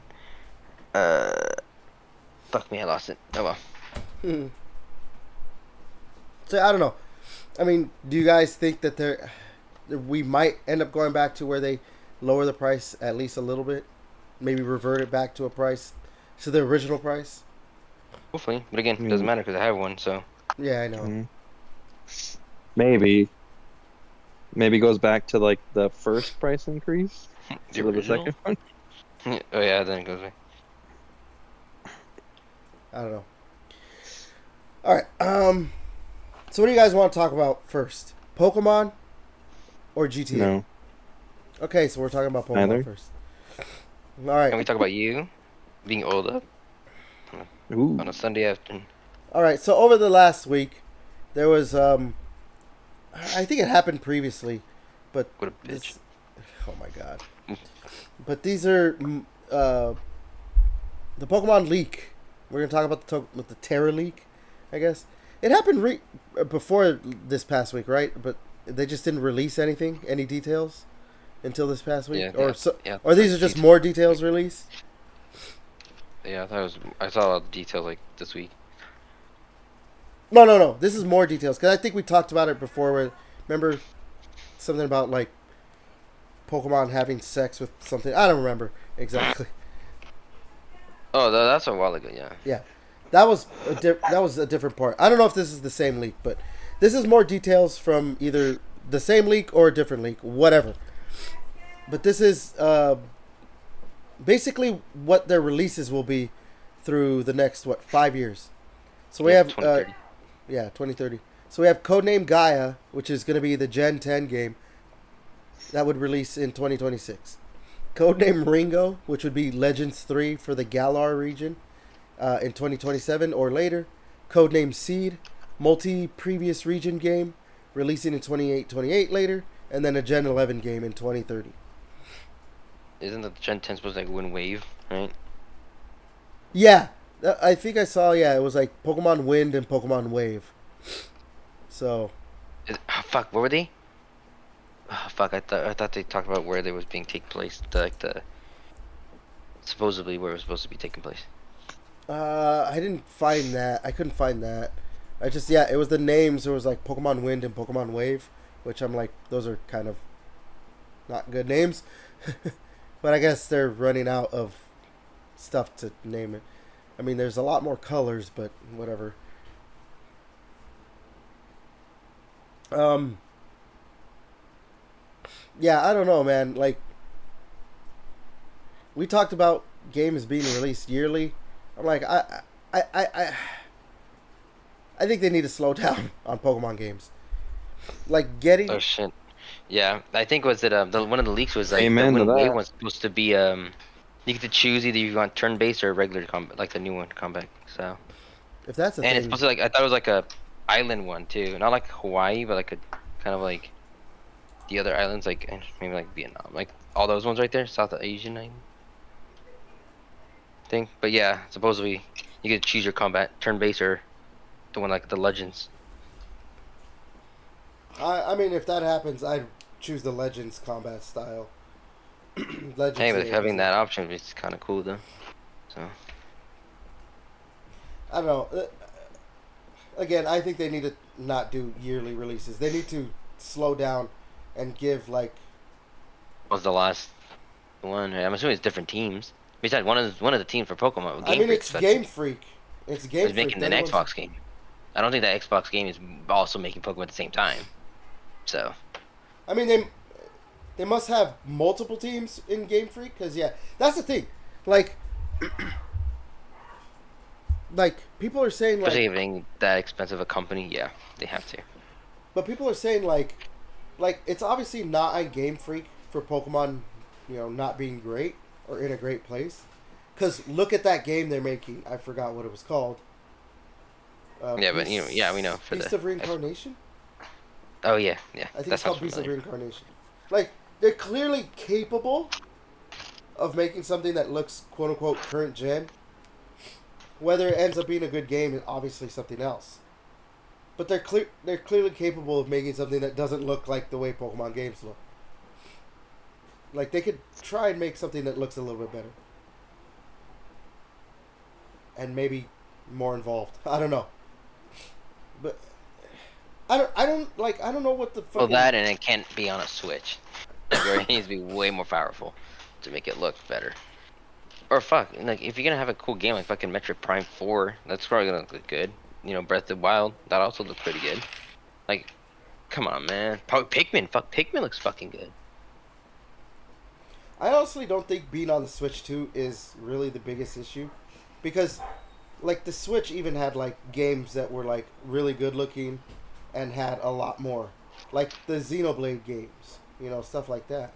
Fuck me, I lost it. Oh well. So I don't know. I mean, do you guys think that we might end up going back to where they lower the price at least a little bit, maybe revert it back to the original price? Hopefully, but again, it doesn't matter because I have one. So Yeah, I know. Mhm. Maybe maybe goes back to like the first price increase The instead of the original? second one. Oh yeah, then it goes back. I don't know. All right. So what do you guys want to talk about first? Pokemon or GTA? No, Okay, so we're talking about Pokemon Neither. first. All right. Can we talk about you being old up ooh, on a Sunday afternoon? All right. So over the last week, there was I think it happened previously, but What a bitch. this, oh my god. But these are the Pokemon leak. We're gonna talk about the Terra leak, I guess. It happened before this past week, right? But they just didn't release any details, until this past week, Yeah, or these are just more details released. Yeah, I saw a lot of details like this week. No. This is more details because I think we talked about it before. Remember something about like Pokemon having sex with something? I don't remember exactly. Oh, that's a while ago. Yeah. Yeah, that was a different part. I don't know if this is the same leak, but this is more details from either the same leak or a different leak, whatever. But this is basically what their releases will be through the next 5 years. So we have 2030. 2030. So we have Codename Gaia, which is going to be the Gen 10 game that would release in 2026. Codename Ringo, which would be Legends 3 for the Galar region in 2027 or later. Codename Seed, multi-previous region game, releasing in 28 later. And then a Gen 11 game in 2030. Isn't the Gen 10 supposed to like win Wave, right? Yeah, I think I saw, it was like Pokemon Wind and Pokemon Wave. So, Oh, fuck, what were they? Oh, fuck, I thought they talked about where they was being take place, the supposedly where it was supposed to be taking place. I didn't find that. I couldn't find that. I just, it was the names. There was like Pokemon Wind and Pokemon Wave, which I'm like, those are kind of not good names. But I guess they're running out of stuff to name it. I mean, there's a lot more colors, but whatever. Yeah, I don't know, man. Like, we talked about games being released yearly. I'm like, I think they need to slow down on Pokemon games. Like getting. Oh shit. Yeah, I think was it one of the leaks was like Amen the to Wind Wave that. was supposed to be you get to choose either you want turn based or regular combat, like the new one combat. So If that's the and it's thing. supposed to like I thought it was like a island one too, not like Hawaii, but like a kind of like the other islands, like maybe like Vietnam, like all those ones right there, South Asian thing. But yeah, supposedly you get to choose your combat turn based or the one like the Legends. I mean, if that happens, I'd choose the Legends combat style. Legends. Hey, but is- having that option is kind of cool though. So I don't know. Again, I think they need to not do yearly releases. They need to slow down and give like. was the last one? I'm assuming it's different teams. Besides, one of the teams for Pokemon. I mean, Freak, it's so Game Freak. It's Game it's Freak. making They're an the ones- Xbox game. I don't think that Xbox game is also making Pokemon at the same time. So I mean, they must have multiple teams in Game Freak because that's the thing. Like, like people are saying especially like, having that expensive a company, yeah, they have to. but people are saying like it's obviously not on Game Freak for Pokemon, not being great or in a great place. Because look at that game they're making. I forgot what it was called. Yeah, but we know for Beast the of Reincarnation. Oh yeah, I think that it's called sounds Beast of familiar. Reincarnation. Like, they're clearly capable of making something that looks quote unquote current gen. Whether it ends up being a good game is obviously something else. But they're clearly capable of making something that doesn't look like the way Pokemon games look. Like, they could try and make something that looks a little bit better. And maybe more involved. I don't know. But I don't know what the fucking... Well, that and it can't be on a Switch. Like, it needs to be way more powerful to make it look better. Or fuck, like if you're gonna have a cool game like fucking Metroid Prime 4, that's probably gonna look good. Breath of the Wild, that also looks pretty good. Like, Come on, man. Pikmin. Fuck, Pikmin looks fucking good. I honestly don't think being on the Switch 2 is really the biggest issue, because like the Switch even had like games that were like really good looking, and had a lot more, like the Xenoblade games, stuff like that.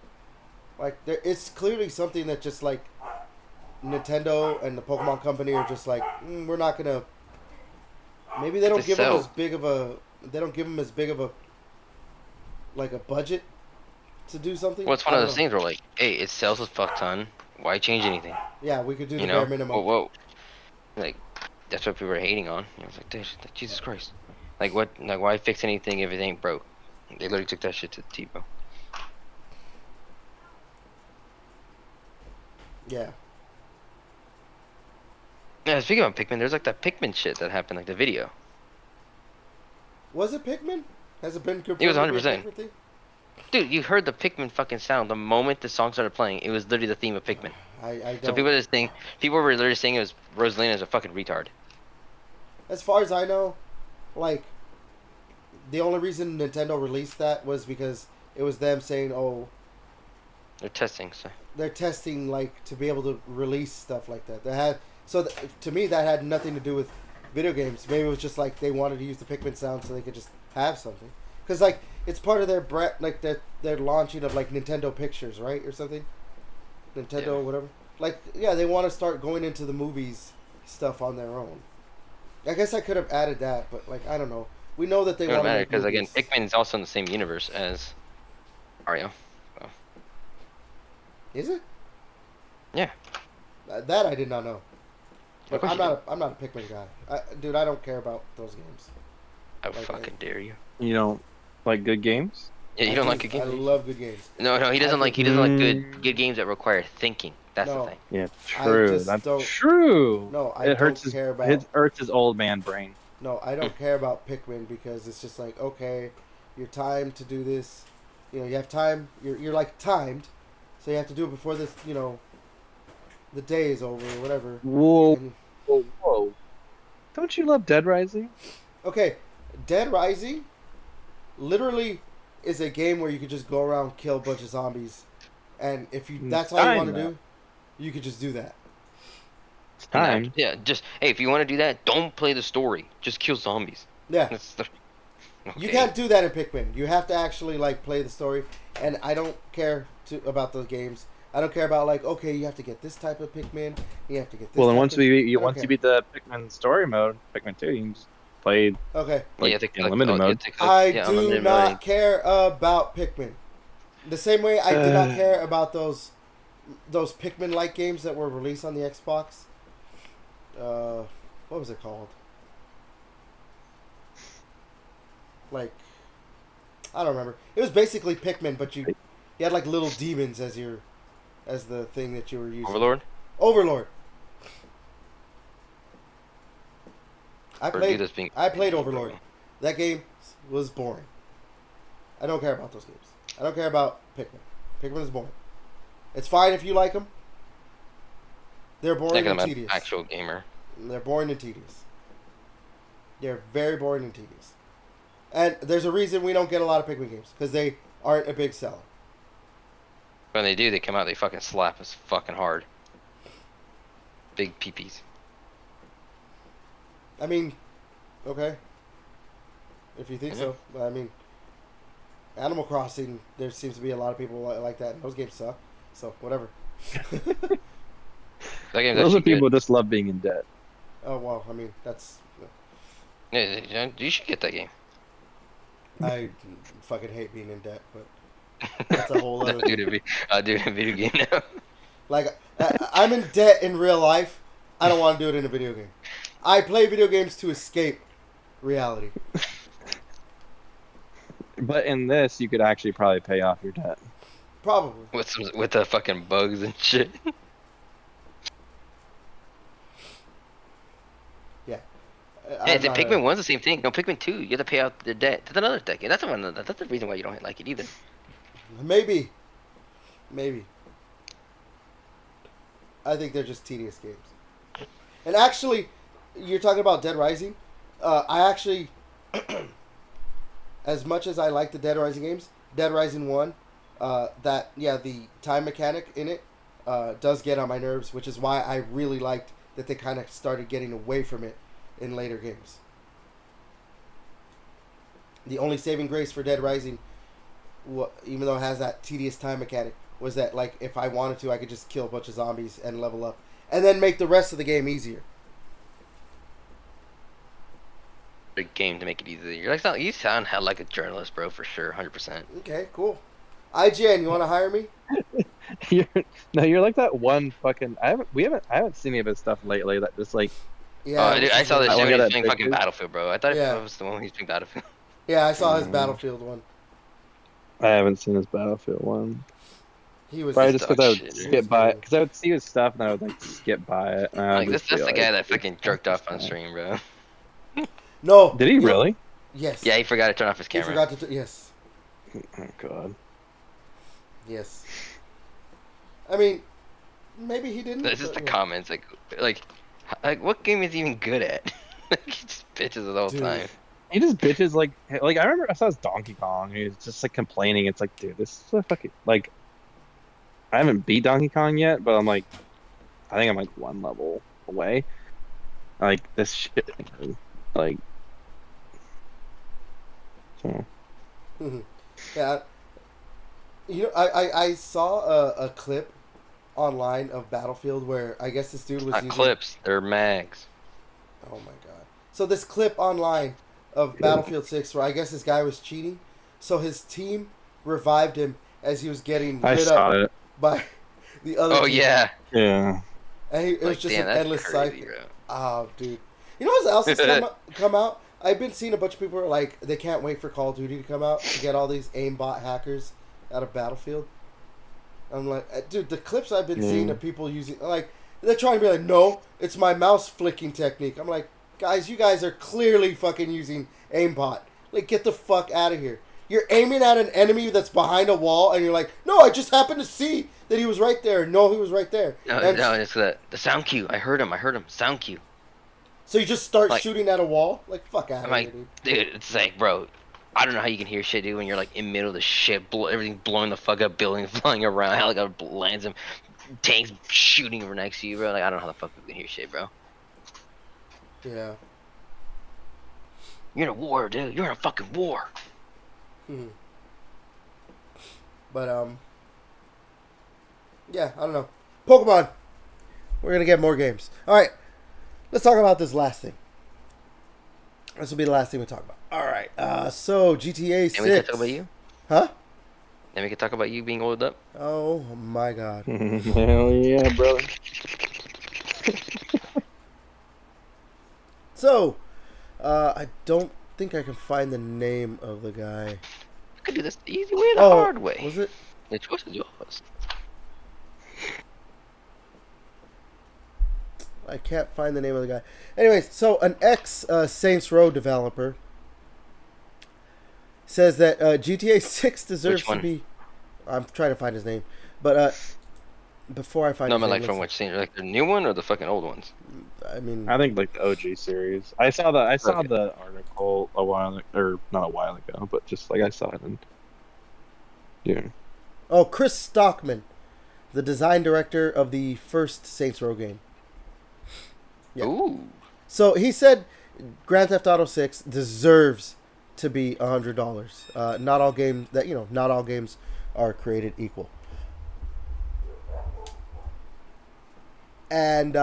Like it's clearly something that just like Nintendo and the Pokemon Company are just like, we're not gonna. Maybe they don't They give them sell. as big of a. They don't give them as big of a. Like a budget to do something. Well, it's one I of don't those know. things where like, hey, it sells a fuck ton. Why change anything? Yeah, we could do the You bare know? minimum. Whoa. Like, that's what people were hating on. I was like, Jesus Christ. Like what? Like why fix anything if it ain't broke? They literally took that shit to the T, bro. Yeah. Yeah, speaking of Pikmin, there's like that Pikmin shit that happened, like the video. Was it Pikmin? Has it been confirmed? It was to be a 100%. Pikmin thing? Dude, you heard the Pikmin fucking sound the moment the song started playing. It was literally the theme of Pikmin. I So don't. people were literally saying it was Rosalina's a fucking retard. As far as I know, like, the only reason Nintendo released that was because it was them saying, "Oh, They're testing, so they're testing like to be able to release stuff like that." That had to me that had nothing to do with video games. Maybe it was just like they wanted to use the Pikmin sound so they could just have something. Because like it's part of their like their launching of like Nintendo Pictures, right, or something. Nintendo, Yeah. whatever. Like, yeah, they want to start going into the movies stuff on their own. I guess I could have added that, but like I don't know. We know that they it want wouldn't to matter make because again, movies. Pikmin is also in the same universe as Mario. So, Is it? yeah. That I did not know. Of But course I'm you not. I'm not a Pikmin guy. Dude, I don't care about those games. I Like, fucking dare you. You don't like good games? Yeah, you I don't do. like good I games. love good games. No, he doesn't I like. He think- doesn't like good games that require thinking. That's the No. thing. Yeah, I true. just That's don't- true. No, I it hurts don't his care about. it hurts his old man brain. No, I don't care about Pikmin because it's just like, okay, you're timed to do this. You have time. You're like timed, so you have to do it before this. The day is over or whatever. Whoa, And, whoa! Don't you love Dead Rising? okay, Dead Rising, literally, is a game where you could just go around kill a bunch of zombies, and if that's all you Time want to that. do, you could just do that. It's time. Yeah, just hey, if you want to do that, don't play the story. Just kill zombies. Yeah. That's the. You Okay. can't do that in Pikmin. You have to actually like play the story, and I don't care about those games. I don't care about like, okay, you have to get this type of Pikmin. You have to get this. Well, then type once of, you I don't once care. you beat the Pikmin story mode, Pikmin 2, you can just play Okay, like yeah, in limited mode. I do unlimited not mode. care about Pikmin. The same way I did not care about those Pikmin-like games that were released on the Xbox. What was it called? Like, I don't remember. It was basically Pikmin, but you had like little demons as the thing that you were using. Overlord. Overlord. I Or do played this being. Overlord. That game was boring. I don't care about those games. I don't care about Pikmin. Pikmin is boring. It's fine if you like them. They're boring Like and I'm an tedious. actual gamer. They're boring and tedious. They're very boring and tedious. And there's a reason we don't get a lot of Pikmin games, because they aren't a big seller. When they do, they come out, they fucking slap us fucking hard. Big peepees. I mean, okay. If you think Mhm. so. But I mean, Animal Crossing, there seems to be a lot of people like that. And those games suck. So, whatever. That game's Those are actually people good. who just love being in debt. Oh, well, I mean, that's... Yeah, you should get that game. I fucking hate being in debt, but that's a whole other thing. I'll do it in a video game now. Like, I'm in debt in real life. I don't want to do it in a video game. I play video games to escape reality. But in this, you could actually probably pay off your debt. Probably. with the fucking bugs and shit. Yeah. Hey, the Pikmin 1's the same thing. No, Pikmin 2, you have to pay out the debt. That's another debt. That's the one. That's the reason why you don't like it either. Maybe. I think they're just tedious games. And actually, you're talking about Dead Rising. I actually as much as I like the Dead Rising games, Dead Rising 1, the time mechanic in it does get on my nerves, which is why I really liked that they kind of started getting away from it in later games. The only saving grace for Dead Rising, even though it has that tedious time mechanic, was that like if I wanted to, I could just kill a bunch of zombies and level up, and then make the rest of the game easier. Big game to make it easy. You're like, you sound hell like a journalist, bro, for sure, 100%. Okay, cool. IGN, you want to hire me? You're like that one fucking. I haven't seen any of his stuff lately. That just like. Yeah. Dude, I saw this I shit wanna when get he's that playing fucking picture. Battlefield, bro. I thought Yeah. it was the one when he's playing Battlefield. Yeah, I saw his Battlefield one. I haven't seen his Battlefield one. He was Probably just because I would shit. skip by it. Because I would see his stuff and I would like skip by it. And I Like, would that's just the be guy like, that fucking jerked off on stream, bro. No. Did he really? Yes. Yeah, he forgot to turn off his He camera. forgot to. Yes. Oh god. Yes. I mean, maybe he didn't. This is but the yeah. comments, like, what game is he even good at? Like, he just bitches the whole Dude. time. He just bitches like I remember I saw his Donkey Kong. And he was just like complaining. It's like, dude, this is a fucking like. I haven't beat Donkey Kong yet, but I'm like, I think I'm like one level away. Like this shit, like. So. Yeah. You know, I saw a clip online of Battlefield where I guess this dude was Not using clips, they're mags. Oh my god. So this clip online of Battlefield 6 where I guess this guy was cheating. So his team revived him as he was getting I lit saw up it. by the other Oh team. yeah. Yeah. And it was Like, just damn, an that's endless crazy, cycle. bro. Oh, dude. You know what else has come out? I've been seeing a bunch of people are like, they can't wait for Call of Duty to come out to get all these aimbot hackers out of Battlefield. I'm like, dude, the clips I've been seeing of people using, like, they're trying to be like, no, it's my mouse flicking technique. I'm like, guys, you guys are clearly fucking using aimbot. Like, get the fuck out of here. You're aiming at an enemy that's behind a wall, and you're like, no, I just happened to see that he was right there. No, he was right there. No, And it's the sound cue. I heard him. Sound cue. so you just start like- shooting at a wall? Like, fuck out I'm of like, here, dude. dude, it's like, bro, I don't know how you can hear shit, dude, when you're like in the middle of the shit, everything blowing the fuck up, buildings flying around, helicopter lands him, tanks shooting over next to you, bro. Like, I don't know how the fuck you can hear shit, bro. Yeah. You're in a war, dude. You're in a fucking war. But, yeah, I don't know. Pokemon. We're going to get more games. All right. Let's talk about this last thing. This will be the last thing we talk about. All right. So, GTA 6. And we can talk about you. Huh? And we can talk about you being oiled up. Oh, my God. Hell yeah, brother. So, I don't think I can find the name of the guy. You could do this the easy way or the hard way. Was it? The choice is yours. I can't find the name of the guy. Anyways, so an ex Saints Row developer says that GTA 6 deserves Which one? to be. I'm trying to find his name, but before I find No, I his mean, name, like, from let's- which scene? Like, the new one or the fucking old ones? I mean, I think like the OG series. I saw Okay. the article a while or not a while ago, but just like I saw it and yeah. oh, Chris Stockman, the design director of the first Saints Row game. Yeah. Ooh. So he said Grand Theft Auto 6 deserves to be $100. Not all games are created equal. And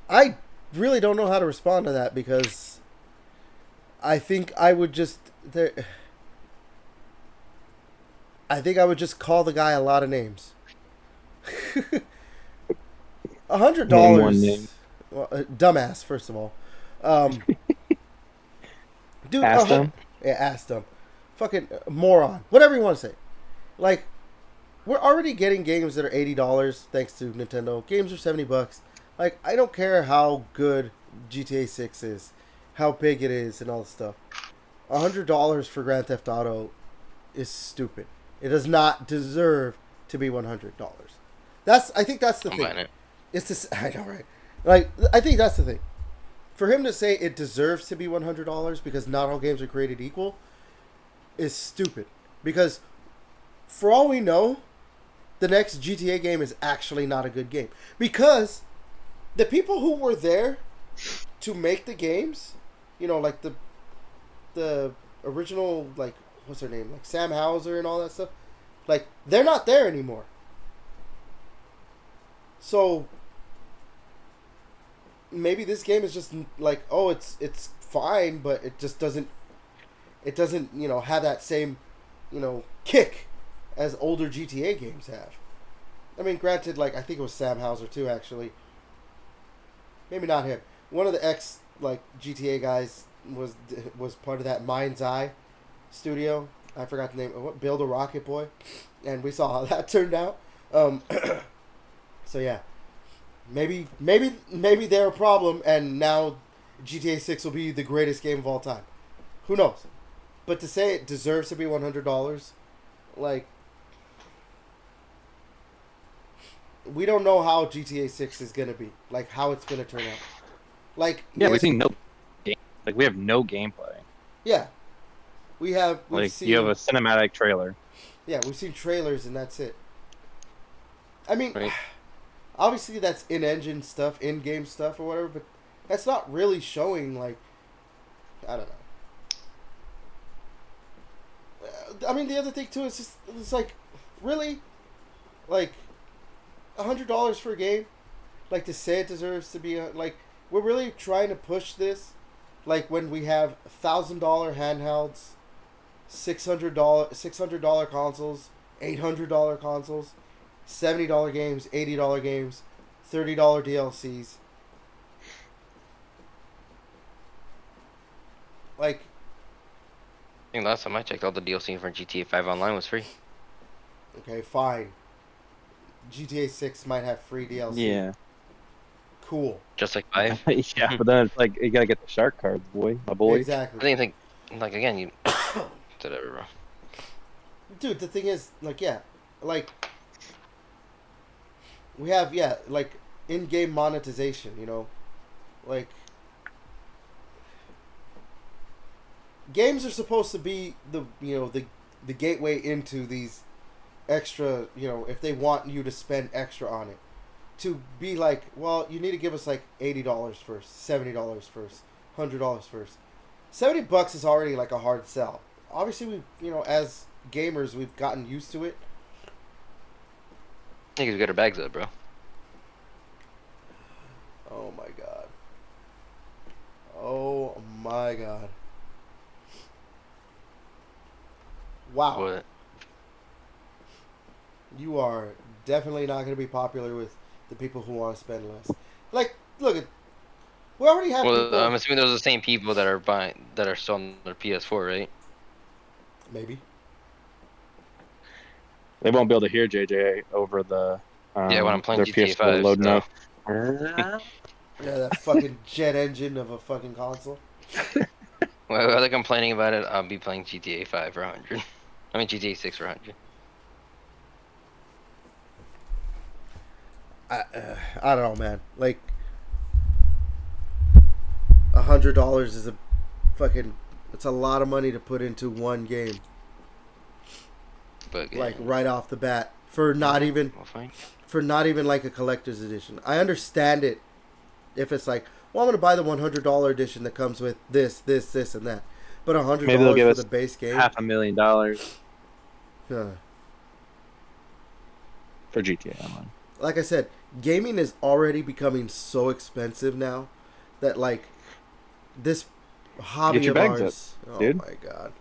I really don't know how to respond to that because I think I would just call the guy a lot of names. $100. Name one name. Well, dumbass, first of all. Dude, Ask them. Yeah, ask them. Fucking moron. Whatever you want to say. Like, we're already getting games that are $80 thanks to Nintendo. Games are $70. Like, I don't care how good GTA 6 is, how big it is, and all this stuff. $100 for Grand Theft Auto is stupid. It does not deserve to be $100. I think that's the I'm thing. buying it. It's this. I know, right? Like, I think that's the thing. for him to say it deserves to be $100 because not all games are created equal is stupid. Because for all we know, the next GTA game is actually not a good game. Because the people who were there to make the games, you know, like the original, like, what's her name? Like Sam Hauser and all that stuff. Like, they're not there anymore. So maybe this game is just like, oh, it's fine, but it just doesn't you know, have that same, you know, kick as older GTA games have. I mean, granted, like, I think it was Sam Hauser too, actually. Maybe not him. One of the ex like GTA guys was part of that Mind's Eye studio. I forgot the name. What, Build a Rocket Boy, and we saw how that turned out. So yeah, maybe they're a problem, and now GTA 6 will be the greatest game of all time. Who knows? But to say it deserves to be $100, like, we don't know how GTA 6 is gonna be, like how it's gonna turn out. Like, Yeah, yes, we've seen no game. Like, we have no gameplay. yeah, we've Like, seen, you have a cinematic trailer. yeah, we've seen trailers and that's it. I mean, Right. obviously that's in-engine stuff, in-game stuff or whatever, but that's not really showing, like, I don't know. I mean, the other thing too is just, it's like, really, like, $100 for a game, like, to say it deserves to be like, we're really trying to push this, like, when we have $1,000 handhelds, $600 consoles, $800 consoles, $70 games, $80 games, $30 DLCs. Like, I think last time I checked, all the DLC for GTA 5 Online was free. okay, fine. GTA 6 might have free DLC. Yeah. Cool. Just like 5. Yeah, but then it's like, you gotta get the shark cards, boy. My boy. I Exactly. think, like, again, you. Whatever, bro. Dude, the thing is, like, yeah, like, we have, yeah, like, in-game monetization, you know, like, games are supposed to be the, you know, the gateway into these extra, you know, if they want you to spend extra on it, to be like, well, you need to give us like $80 first, $70 first, $100 first. $70 is already like a hard sell. Obviously, we, you know, as gamers, we've gotten used to it. I think it's good or bags up, bro. Oh my god. Oh my god. Wow. What? You are definitely not going to be popular with the people who want to spend less. Like, look, we already have Well, people. I'm assuming those are the same people that are buying, that are still on their PS4, right? Maybe. They won't be able to hear JJ over the Yeah, when I'm playing their GTA PS4 5, loading so. up. Yeah, that fucking jet engine of a fucking console. Well, while they're complaining about it, I'll be playing GTA 5 for 100. I mean, GTA 6 for 100. I don't know, man. Like, $100 is a fucking. It's a lot of money to put into one game. But Like, right off the bat, for not even Well, fine. like a collector's edition. I understand it if it's like, well, I'm gonna buy the $100 edition that comes with this, and that. But $100 Maybe they'll give for us the base game. $500,000 Huh. for GTA Online. Like I said, gaming is already becoming so expensive now that, like, this hobby Get your of bags ours. Oh dude. my god.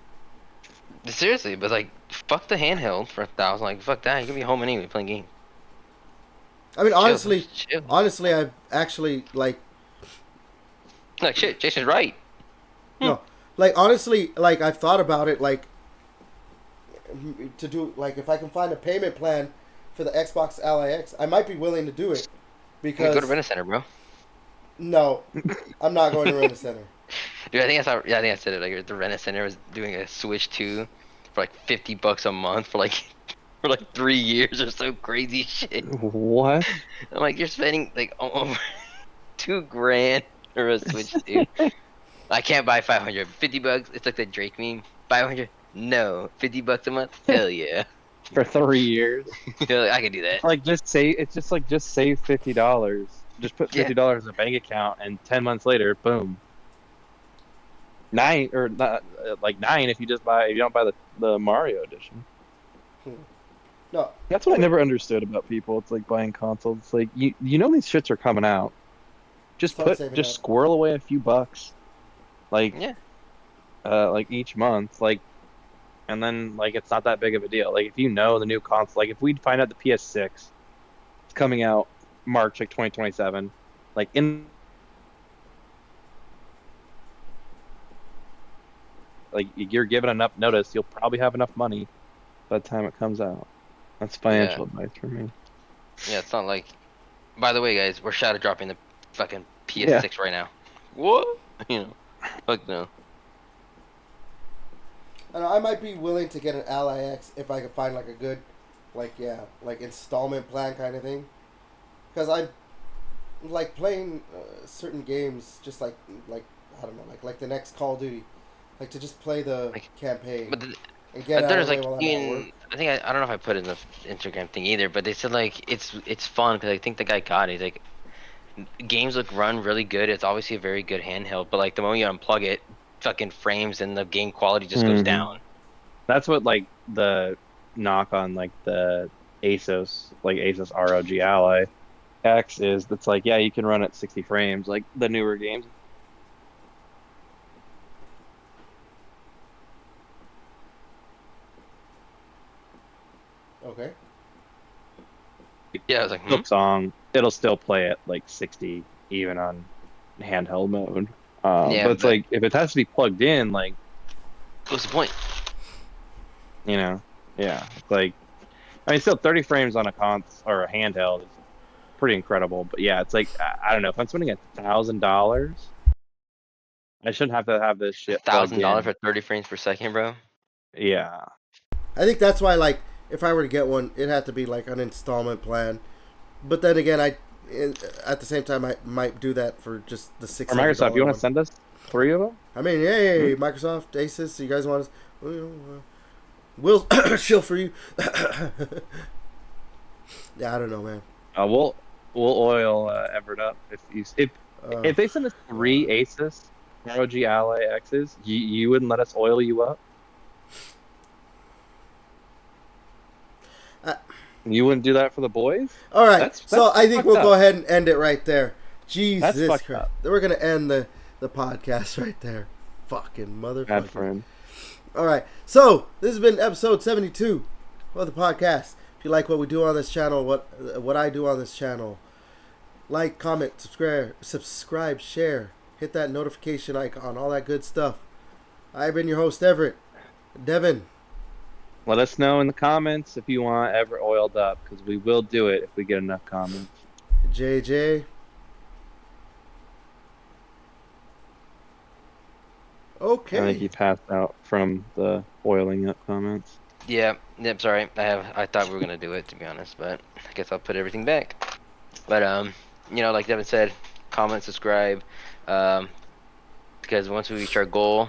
Seriously, but like, fuck the handheld for 1,000. Like, fuck that. You can be home anyway playing games. I mean, honestly, Chill. I've actually like Like, shit, Jason's right. no, like honestly, like I've thought about it, like to do like if I can find a payment plan for the Xbox Ally X, I might be willing to do it You can because go to Rent a Center, bro. no, I'm not going to Rent a Center. Dude, I think I saw. Yeah, I think I said it. Like, the Rent a Center was doing a Switch 2 for like $50 a month for like for like 3 years or so crazy shit. What? I'm like, you're spending like over $2,000 or a Switch 2. I can't buy 500. $50. It's like the Drake meme. 500? No. $50 a month? Hell yeah. For 3 years. I can do that. Like just say it's just like just save $50. Just put $50 in a bank account, and 10 months later, boom. 9 or not like 9 if you don't buy the Mario edition. No, That's what I never understood about people. It's like buying consoles. It's like you know these shits are coming out. Start saving up. Squirrel away a few bucks. Like Yeah. like each month, like, and then like it's not that big of a deal. Like if you know the new console, like if we find out the PS6 is coming out March like 2027, like in like you're given enough notice, you'll probably have enough money by the time it comes out. That's financial advice for me. Yeah, it's not like. By the way, guys, we're shadow dropping the fucking PS6 right now. What? You know, fuck no. I know, I might be willing to get an Ally X if I could find like a good, like installment plan kind of thing. Because I like playing certain games, just like I don't know, like the next Call of Duty, like to just play the campaign. But and get out there's of the like way while I'm at work. I think I don't know if I put it in the Instagram thing either, but they said like it's fun because I think the guy got it. He's like, games run really good. It's obviously a very good handheld, but like the moment you unplug it, fucking frames and the game quality just goes down. That's what like the knock on like the Asus ROG Ally X is. That's like, yeah, you can run at 60 frames like the newer games. Okay. Yeah, I was like, Hook song, it'll still play at like 60 even on handheld mode. But it's like if it has to be plugged in, like, what's the point? You know, yeah. It's like, I mean, still 30 frames on a cons or a handheld is pretty incredible. But yeah, it's like I don't know, if I'm spending $1,000, I shouldn't have to have this shit. $1,000 for 30 frames per second, bro. Yeah. I think that's why, like, if I were to get one, it'd have to be like an installment plan. But then again, at the same time, I might do that for just the $600. Or Microsoft, you want to send us 3 of them? I mean, yay, Microsoft, Asus, you guys want us? We'll shill for you. Yeah, I don't know, man. We'll oil Everett up if they send us 3 Asus ROG Ally X's. You wouldn't let us oil you up? You wouldn't do that for the boys? All right, so I think we'll up. go ahead and end it right there. Jesus That's Christ. We're going to end the podcast right there. Fucking motherfucker. Bad friend. All right, so this has been episode 72 of the podcast. If you like what we do on this channel, what I do on this channel, like, comment, subscribe, share, hit that notification icon, all that good stuff. I've been your host, Everett. Devin. Let us know in the comments if you want Everett oiled up, because we will do it if we get enough comments. JJ. Okay. I think he passed out from the oiling up comments. Yep, sorry. I thought we were gonna do it, to be honest, but I guess I'll put everything back. But you know, like Devin said, comment, subscribe, because once we reach our goal,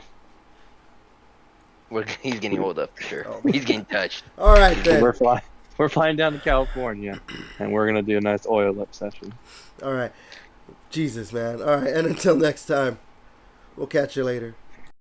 he's getting oiled up for sure. Oh. He's getting touched. All right then. We're flying down to California, and we're gonna do a nice oil up session. All right. Jesus, man. All right, and until next time, we'll catch you later.